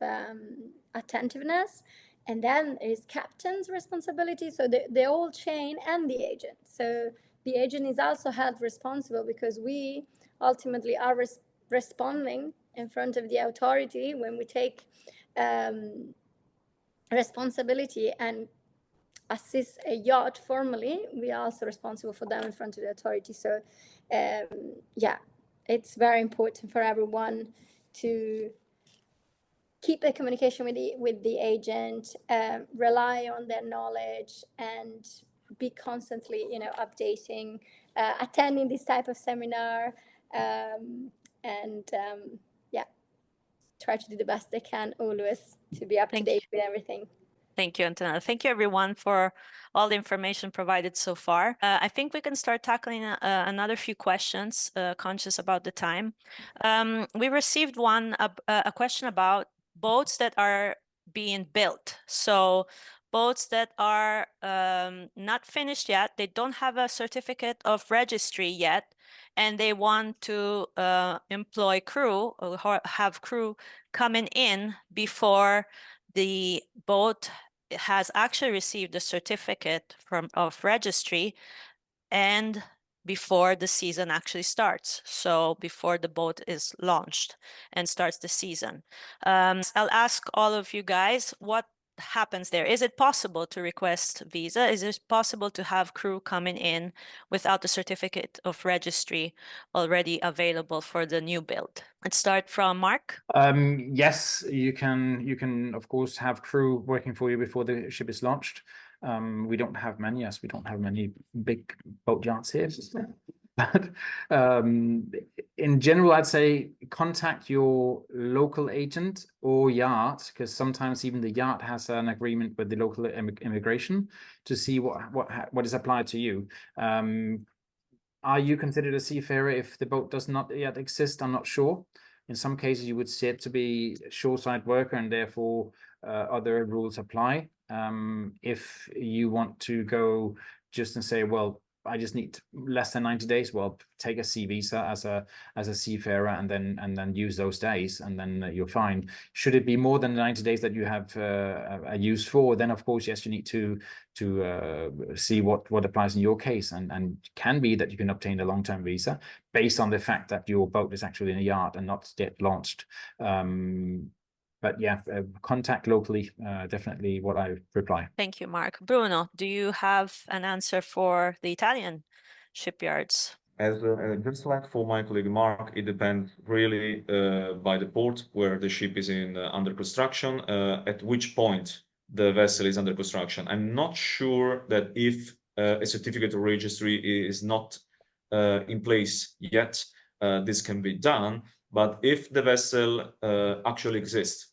attentiveness. And then is captain's responsibility, so the whole chain, and the agent. So the agent is also held responsible, because we ultimately are responding in front of the authority when we take responsibility and assist a yacht formally. We are also responsible for them in front of the authority. So yeah, it's very important for everyone to keep the communication with the agent, rely on their knowledge, and be constantly updating, attending this type of seminar, and yeah, try to do the best they can always to be up to date with everything. Thank you, Antonella. Thank you, everyone, for all the information provided so far. I think we can start tackling another few questions, conscious about the time. We received a question about boats that are being built. So boats that are not finished yet, they don't have a certificate of registry yet, and they want to employ crew or have crew coming in before the boat has actually received a certificate of registry and before the season actually starts. So before the boat is launched and starts the season. I'll ask all of you guys, what happens there? Is it possible to request visa? Is it possible to have crew coming in without the certificate of registry already available for the new build? Let's start from Mark. Yes, you can of course have crew working for you before the ship is launched. We don't have many, we don't have many big boat yachts here. But in general, I'd say contact your local agent or yacht, because sometimes even the yacht has an agreement with the local immigration to see what is applied to you. Are you considered a seafarer if the boat does not yet exist? I'm not sure. In some cases, you would say to be a shoreside worker, and therefore other rules apply. If you want to go just and say, well, I just need less than 90 days, well, take a sea visa as a seafarer and then use those days, and then you're fine. Should it be more than 90 days that you have a use for, then of course, yes, you need to see what applies in your case, and can be that you can obtain a long-term visa based on the fact that your boat is actually in a yard and not yet launched. But yeah, contact locally, definitely what I reply. Thank you, Mark. Bruno, do you have an answer for the Italian shipyards? As just like for my colleague Mark, it depends really by the port where the ship is in under construction, at which point the vessel is under construction. I'm not sure that if a certificate of registry is not in place yet, this can be done. But if the vessel actually exists,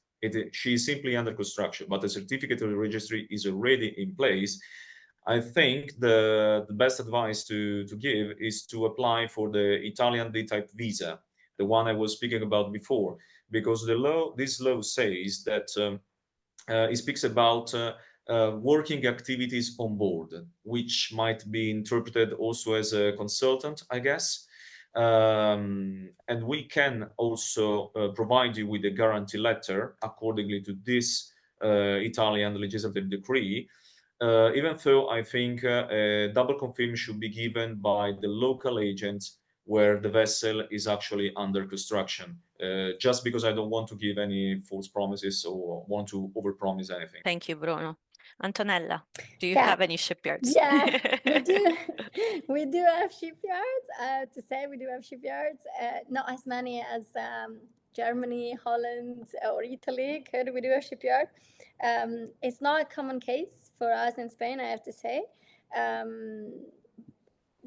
she is simply under construction, but the certificate of registry is already in place. I think the best advice to give is to apply for the Italian D-type visa, the one I was speaking about before, because this law says that it speaks about working activities on board, which might be interpreted also as a consultant, I guess. And we can also provide you with a guarantee letter accordingly to this Italian legislative decree, even though I think a double confirm should be given by the local agent where the vessel is actually under construction, just because I don't want to give any false promises or want to overpromise anything. Thank you, Bruno. Antonella, do you Yeah. have any shipyards? Yeah, we do. We do have shipyards. To say we do have shipyards, not as many as Germany, Holland, or Italy. We do have shipyard. It's not a common case for us in Spain, I have to say.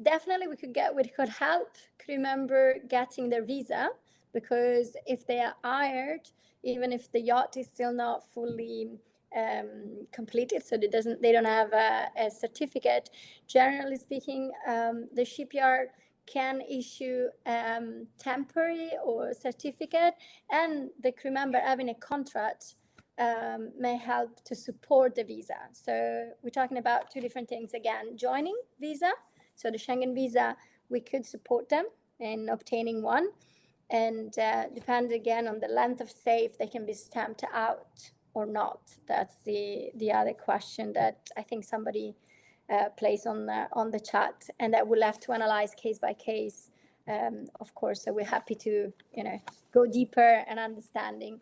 Definitely, we could help crew member getting their visa, because if they are hired, even if the yacht is still not fully completed, so they don't have a certificate, generally speaking, the shipyard can issue temporary or certificate, and the crew member having a contract may help to support the visa. So we're talking about two different things again: joining visa, so the Schengen visa, we could support them in obtaining one, and depends again on the length of stay if they can be stamped out or not. That's the other question that I think somebody placed on the chat, and that we'll have to analyze case by case, of course. So we're happy to go deeper and understanding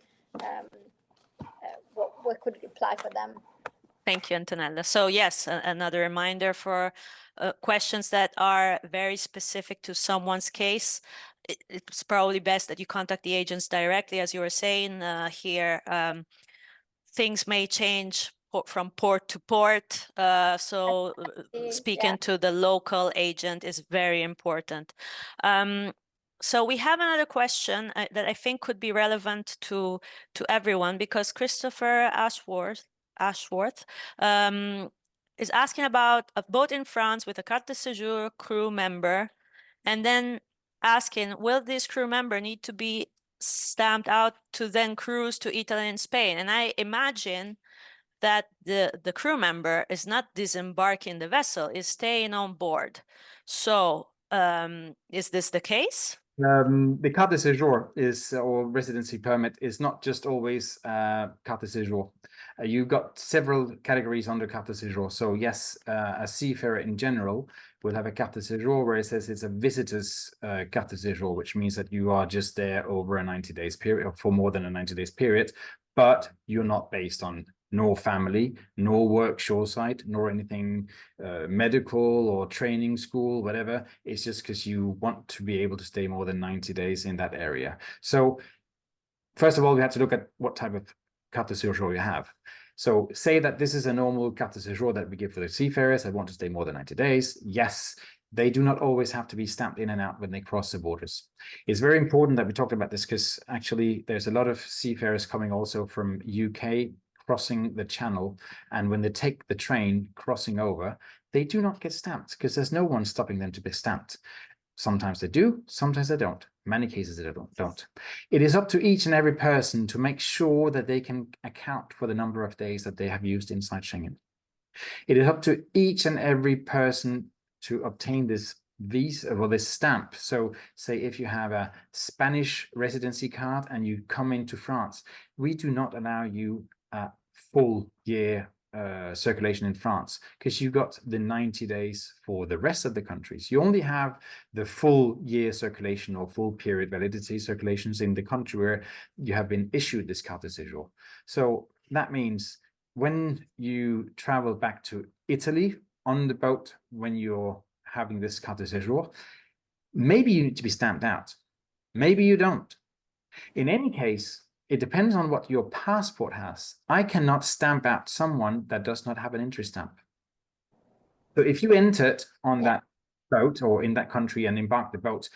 what could apply for them. Thank you, Antonella. So yes, another reminder for questions that are very specific to someone's case. It's probably best that you contact the agents directly, as you were saying here. Things may change from port to port, so speaking to the local agent is very important. So we have another question that I think could be relevant to everyone, because Christopher Ashworth is asking about a boat in France with a carte de séjour crew member, and then asking, will this crew member need to be stamped out to then cruise to Italy and Spain? And I imagine that the crew member is not disembarking the vessel, is staying on board. So is this the case? The carte de séjour or residency permit is not just always carte de séjour. You've got several categories under carte de séjour. So yes, a seafarer in general will have a carte de séjour where it says it's a visitor's carte de séjour, which means that you are just there over a 90 days period, or for more than a 90 days period, but you're not based on nor family, nor work shoreside, nor anything medical or training school, whatever. It's just because you want to be able to stay more than 90 days in that area. So first of all, we have to look at what type of carte de séjour you have. So say that this is a normal carte de séjour that we give for the seafarers that want to stay more than 90 days. Yes, they do not always have to be stamped in and out when they cross the borders. It's very important that we talk about this because actually there's a lot of seafarers coming also from UK crossing the channel, and when they take the train crossing over, they do not get stamped because there's no one stopping them to be stamped. Sometimes they do, sometimes they don't. Many cases they don't. It is up to each and every person to make sure that they can account for the number of days that they have used inside Schengen. It is up to each and every person to obtain this visa or this stamp. So say if you have a Spanish residency card and you come into France, we do not allow you a full year circulation in France because you got the 90 days for the rest of the countries. You only have the full year circulation or full period validity circulations in the country where you have been issued this carte de séjour. So that means when you travel back to Italy on the boat, when you're having this carte de séjour, maybe you need to be stamped out. Maybe you don't. In any case, it depends on what your passport has. I cannot stamp out someone that does not have an entry stamp. So if you entered on that boat or in that country and embarked the boat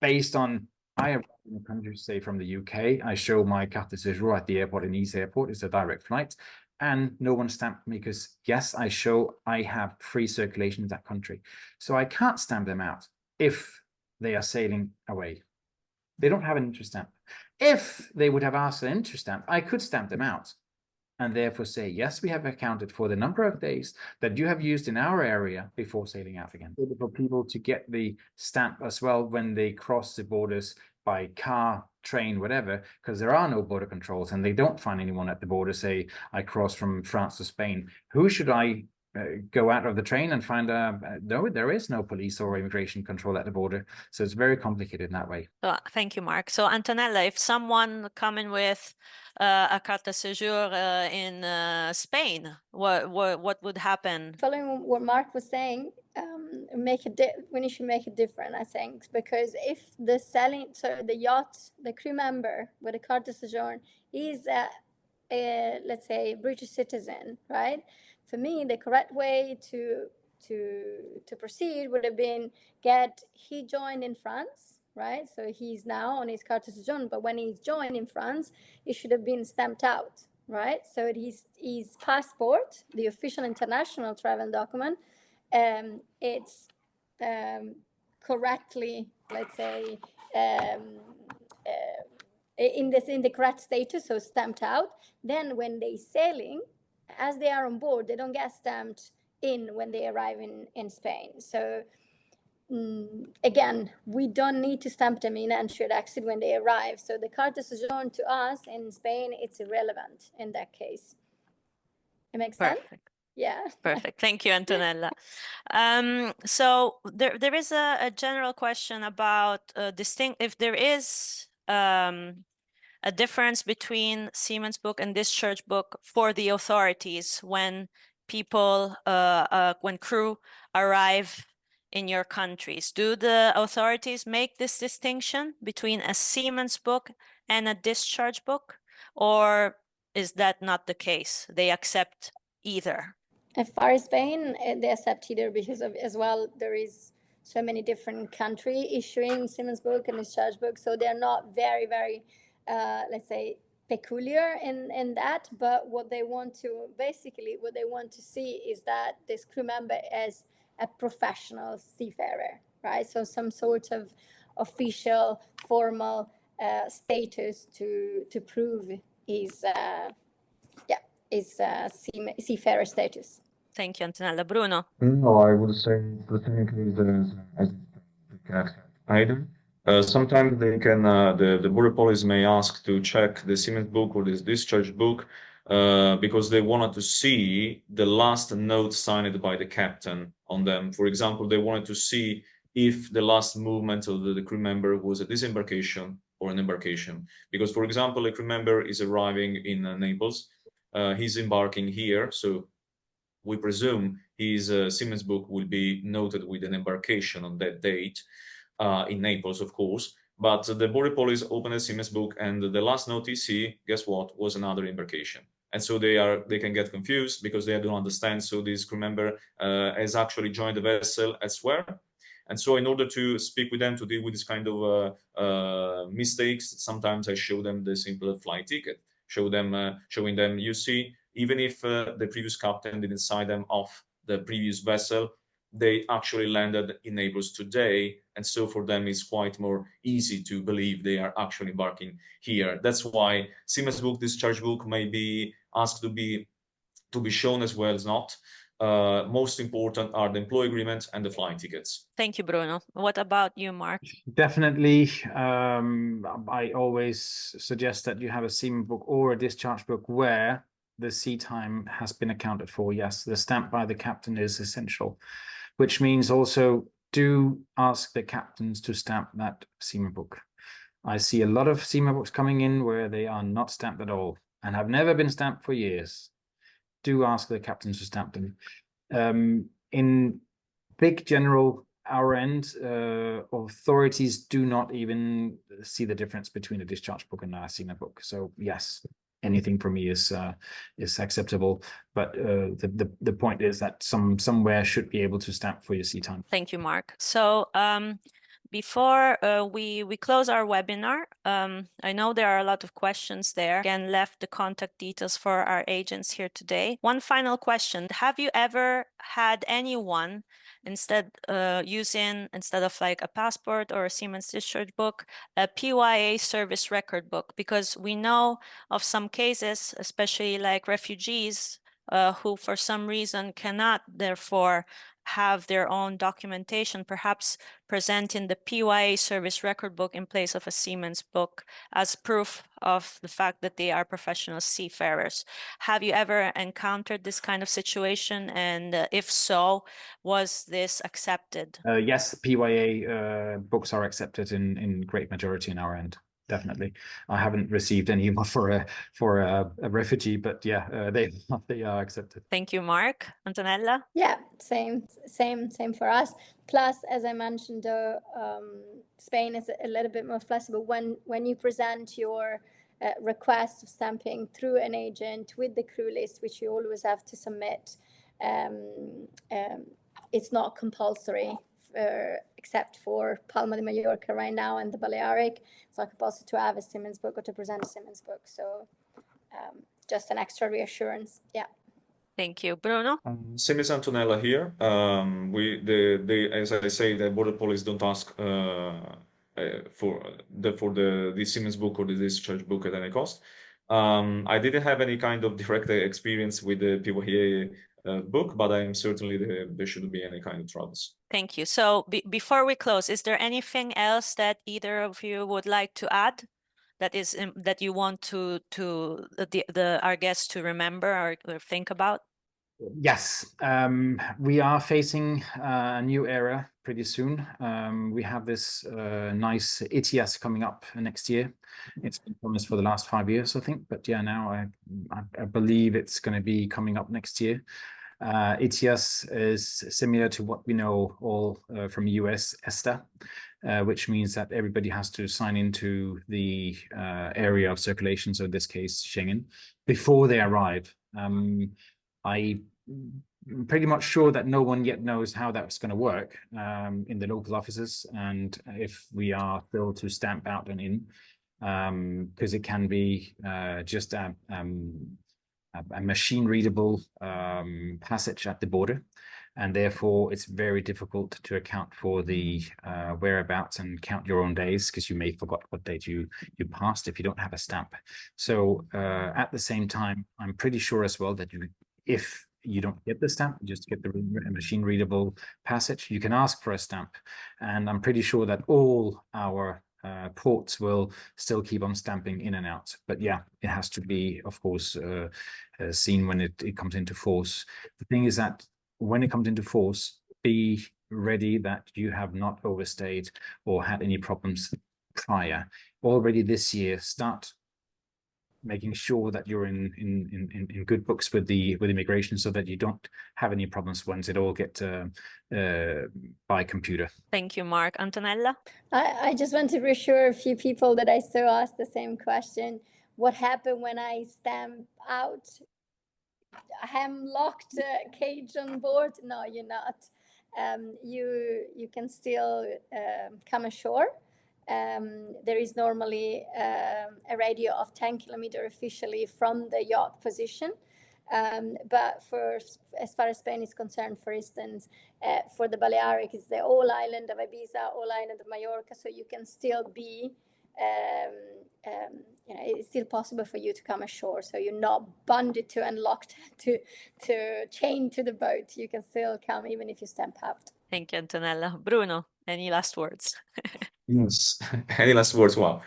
based on, I arrived in a country, say from the UK, I show my carte de séjour at the airport in Nice airport, it's a direct flight, and no one stamped me because yes, I show I have free circulation in that country. So I can't stamp them out if they are sailing away. They don't have an entry stamp. If they would have asked an entry stamp, I could stamp them out and therefore say, yes, we have accounted for the number of days that you have used in our area before sailing out again. For people to get the stamp as well when they cross the borders by car, train, whatever, because there are no border controls and they don't find anyone at the border. Say I cross from France to Spain. Who should I go out of the train and find no, there is no police or immigration control at the border. So it's very complicated in that way. So, thank you, Mark. So Antonella, if someone coming with a carte de séjour in Spain, what would happen? Following what Mark was saying, we need to make it different, I think, because if the the yacht, the crew member with a carte de séjour is let's say British citizen, right? For me, the correct way to proceed would have been he joined in France, right? So he's now on his carte de séjour, but when he's joined in France, it should have been stamped out, right? So his passport, the official international travel document, it's correctly, let's say, in the correct status, so stamped out. Then when they sailing, as they are on board, they don't get stamped in when they arrive in Spain. So again, we don't need to stamp them in and should exit when they arrive. So the carte de séjour to us in Spain, it's irrelevant in that case. It makes sense? Yeah. Perfect. Thank you, Antonella. So there is a general question about if there is a difference between seaman's book and discharge book for the authorities when people, when crew arrive in your countries. Do the authorities make this distinction between a seaman's book and a discharge book, or is that not the case? They accept either? As far as Spain, they accept either because of, as well, there is so many different countries issuing seaman's book and discharge book, so they're not very, very, let's say, peculiar in that. But what they want to see is that this crew member is a professional seafarer, right? So some sort of official, formal status to prove his seafarer status. Thank you, Antonella. Bruno? No, I would say the thing is they can accept either. Sometimes they can, the border police may ask to check the seaman's book or this discharge book because they wanted to see the last note signed by the captain on them. For example, they wanted to see if the last movement of the crew member was a disembarkation or an embarkation. Because, for example, a crew member is arriving in Naples, he's embarking here, so we presume his seaman's book will be noted with an embarkation on that date in Naples, of course. But the border police opened a seaman's book, and the last note you see, guess what, was another embarkation. And so they can get confused because they don't understand. So this crew member has actually joined the vessel elsewhere, And so in order to speak with them, to deal with this kind of mistakes, sometimes I show them the simple flight ticket, showing them, you see, even if the previous captain didn't sign them off the previous vessel, they actually landed in Naples today, and so for them it's quite more easy to believe they are actually embarking here. That's why seaman's book, discharge book may be asked to be shown as well as not. Most important are the employee agreement and the flight tickets. Thank you, Bruno. What about you, Mark? Definitely. I always suggest that you have a seaman book or a discharge book where the sea time has been accounted for. Yes, the stamp by the captain is essential, which means also do ask the captains to stamp that seaman book. I see a lot of seaman books coming in where they are not stamped at all and have never been stamped for years. Do ask the captains to stamp them. In big general, our end, authorities do not even see the difference between a discharge book and a seaman book. So yes, anything for me is acceptable. But the point is that somewhere should be able to stamp for your sea time. Thank you, Mark. So before we close our webinar, I know there are a lot of questions there. Again, left the contact details for our agents here today. One final question. Have you ever had anyone instead of like a passport or a seaman's discharge book, a PYA service record book? Because we know of some cases, especially like refugees, who for some reason cannot therefore have their own documentation, perhaps presenting the PYA service record book in place of a seaman's book as proof of the fact that they are professional seafarers. Have you ever encountered this kind of situation? And if so, was this accepted? Yes, PYA books are accepted in great majority in our end. Definitely. I haven't received any for a refugee, but yeah, they are accepted. Thank you, Mark. Antonella? Yeah, same for us. Plus, as I mentioned, Spain is a little bit more flexible. When you present your request of stamping through an agent with the crew list, which you always have to submit, it's not compulsory. Except for Palma de Mallorca right now and the Balearic, it's not compulsory to have a seaman's book or to present a seaman's book. So just an extra reassurance. Yeah. Thank you, Bruno. Same as Antonella here. As I say, the border police don't ask for the seaman's book or the discharge book at any cost. I didn't have any kind of direct experience with the PYA book, but I'm certainly there shouldn't be any kind of troubles. Thank you. So before we close, is there anything else that either of you would like to add that you want to our guests to remember or think about? Yes, we are facing a new era pretty soon. We have this nice ETS coming up next year. It's been promised for the last 5 years, I think, but yeah, now I believe it's going to be coming up next year. ETS is similar to what we know all from US ESTA, which means that everybody has to sign into the area of circulation, so in this case Schengen, before they arrive. I'm pretty much sure that no one yet knows how that's going to work in the local offices, and if we are still to stamp out and in, because it can be just a machine readable passage at the border, and therefore it's very difficult to account for the whereabouts and count your own days, because you may forgot what date you passed if you don't have a stamp. So at the same time, I'm pretty sure as well that if you don't get the stamp, you just get the machine readable passage, you can ask for a stamp, and I'm pretty sure that all our ports will still keep on stamping in and out. But yeah, it has to be, of course, seen when it comes into force. The thing is that when it comes into force, be ready that you have not overstayed or had any problems prior. Already this year, start making sure that you're in good books with the immigration, so that you don't have any problems once it all get by computer. Thank you, Mark. Antonella? I just want to reassure a few people that I still ask the same question. What happened when I stamp out? I'm locked cage on board? No, you're not. you can still come ashore. There is normally a radio of 10 kilometers officially from the yacht position. But as far as Spain is concerned, for instance, for the Balearic, it's the whole island of Ibiza, whole island of Mallorca, so you can still be, it's still possible for you to come ashore. So you're not bonded to and locked to chained to the boat. You can still come even if you stamp out. Thank you, Antonella. Bruno, any last words? Yes. Any last words? Wow.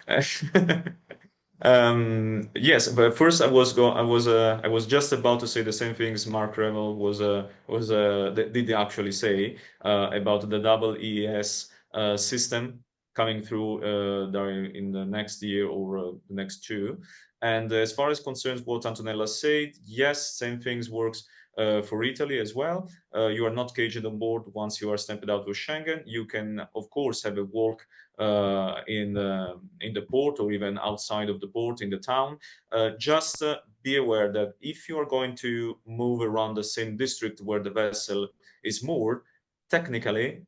Yes, but first I was just about to say the same things Mark Ravnholt did actually say about the double EES system coming through in the next year or the next two. And as far as concerns what Antonella said, yes, same things works for Italy as well. You are not caged on board once you are stamped out with Schengen. You can, of course, have a walk in the port or even outside of the port in the town. Just be aware that if you are going to move around the same district where the vessel is moored, technically,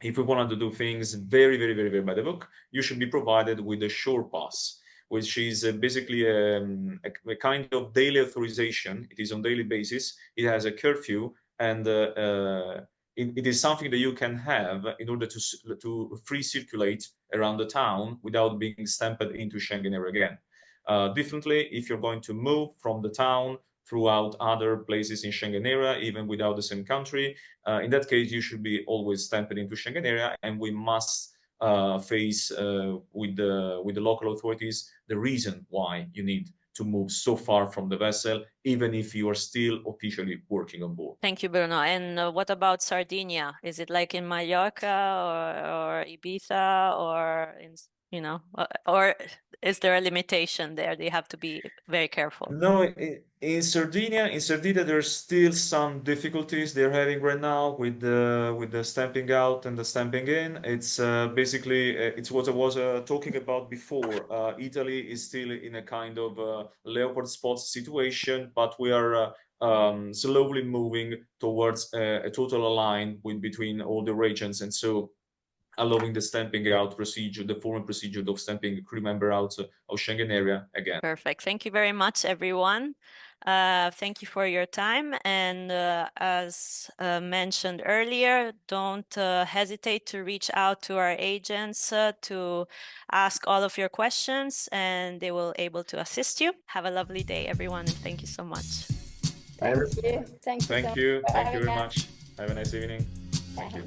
if we wanted to do things very, very, very, very by the book, you should be provided with a shore pass, which is basically a kind of daily authorization. It is on daily basis. It has a curfew, and it is something that you can have in order to free circulate around the town without being stamped into Schengen area again. Differently, if you're going to move from the town throughout other places in Schengen area, even without the same country, in that case, you should be always stamped into Schengen area, and we must face with the local authorities the reason why you need to move so far from the vessel, even if you are still officially working on board. Thank you, Bruno. And what about Sardinia? Is it like in Mallorca or Ibiza or in, or is there a limitation there? They have to be very careful. No, in Sardinia, there's still some difficulties they're having right now with the stamping out and the stamping in. It's basically it's what I was talking about before. Italy is still in a kind of leopard spot situation, but we are slowly moving towards a total align between all the regions, and so allowing the stamping out procedure, the formal procedure of stamping a crew member out of Schengen area again. Perfect. Thank you very much, everyone. Thank you for your time. And as mentioned earlier, don't hesitate to reach out to our agents to ask all of your questions, and they will able to assist you. Have a lovely day, everyone, and thank you so much. Thank you. Thank you very much. Have a nice evening. Thank you.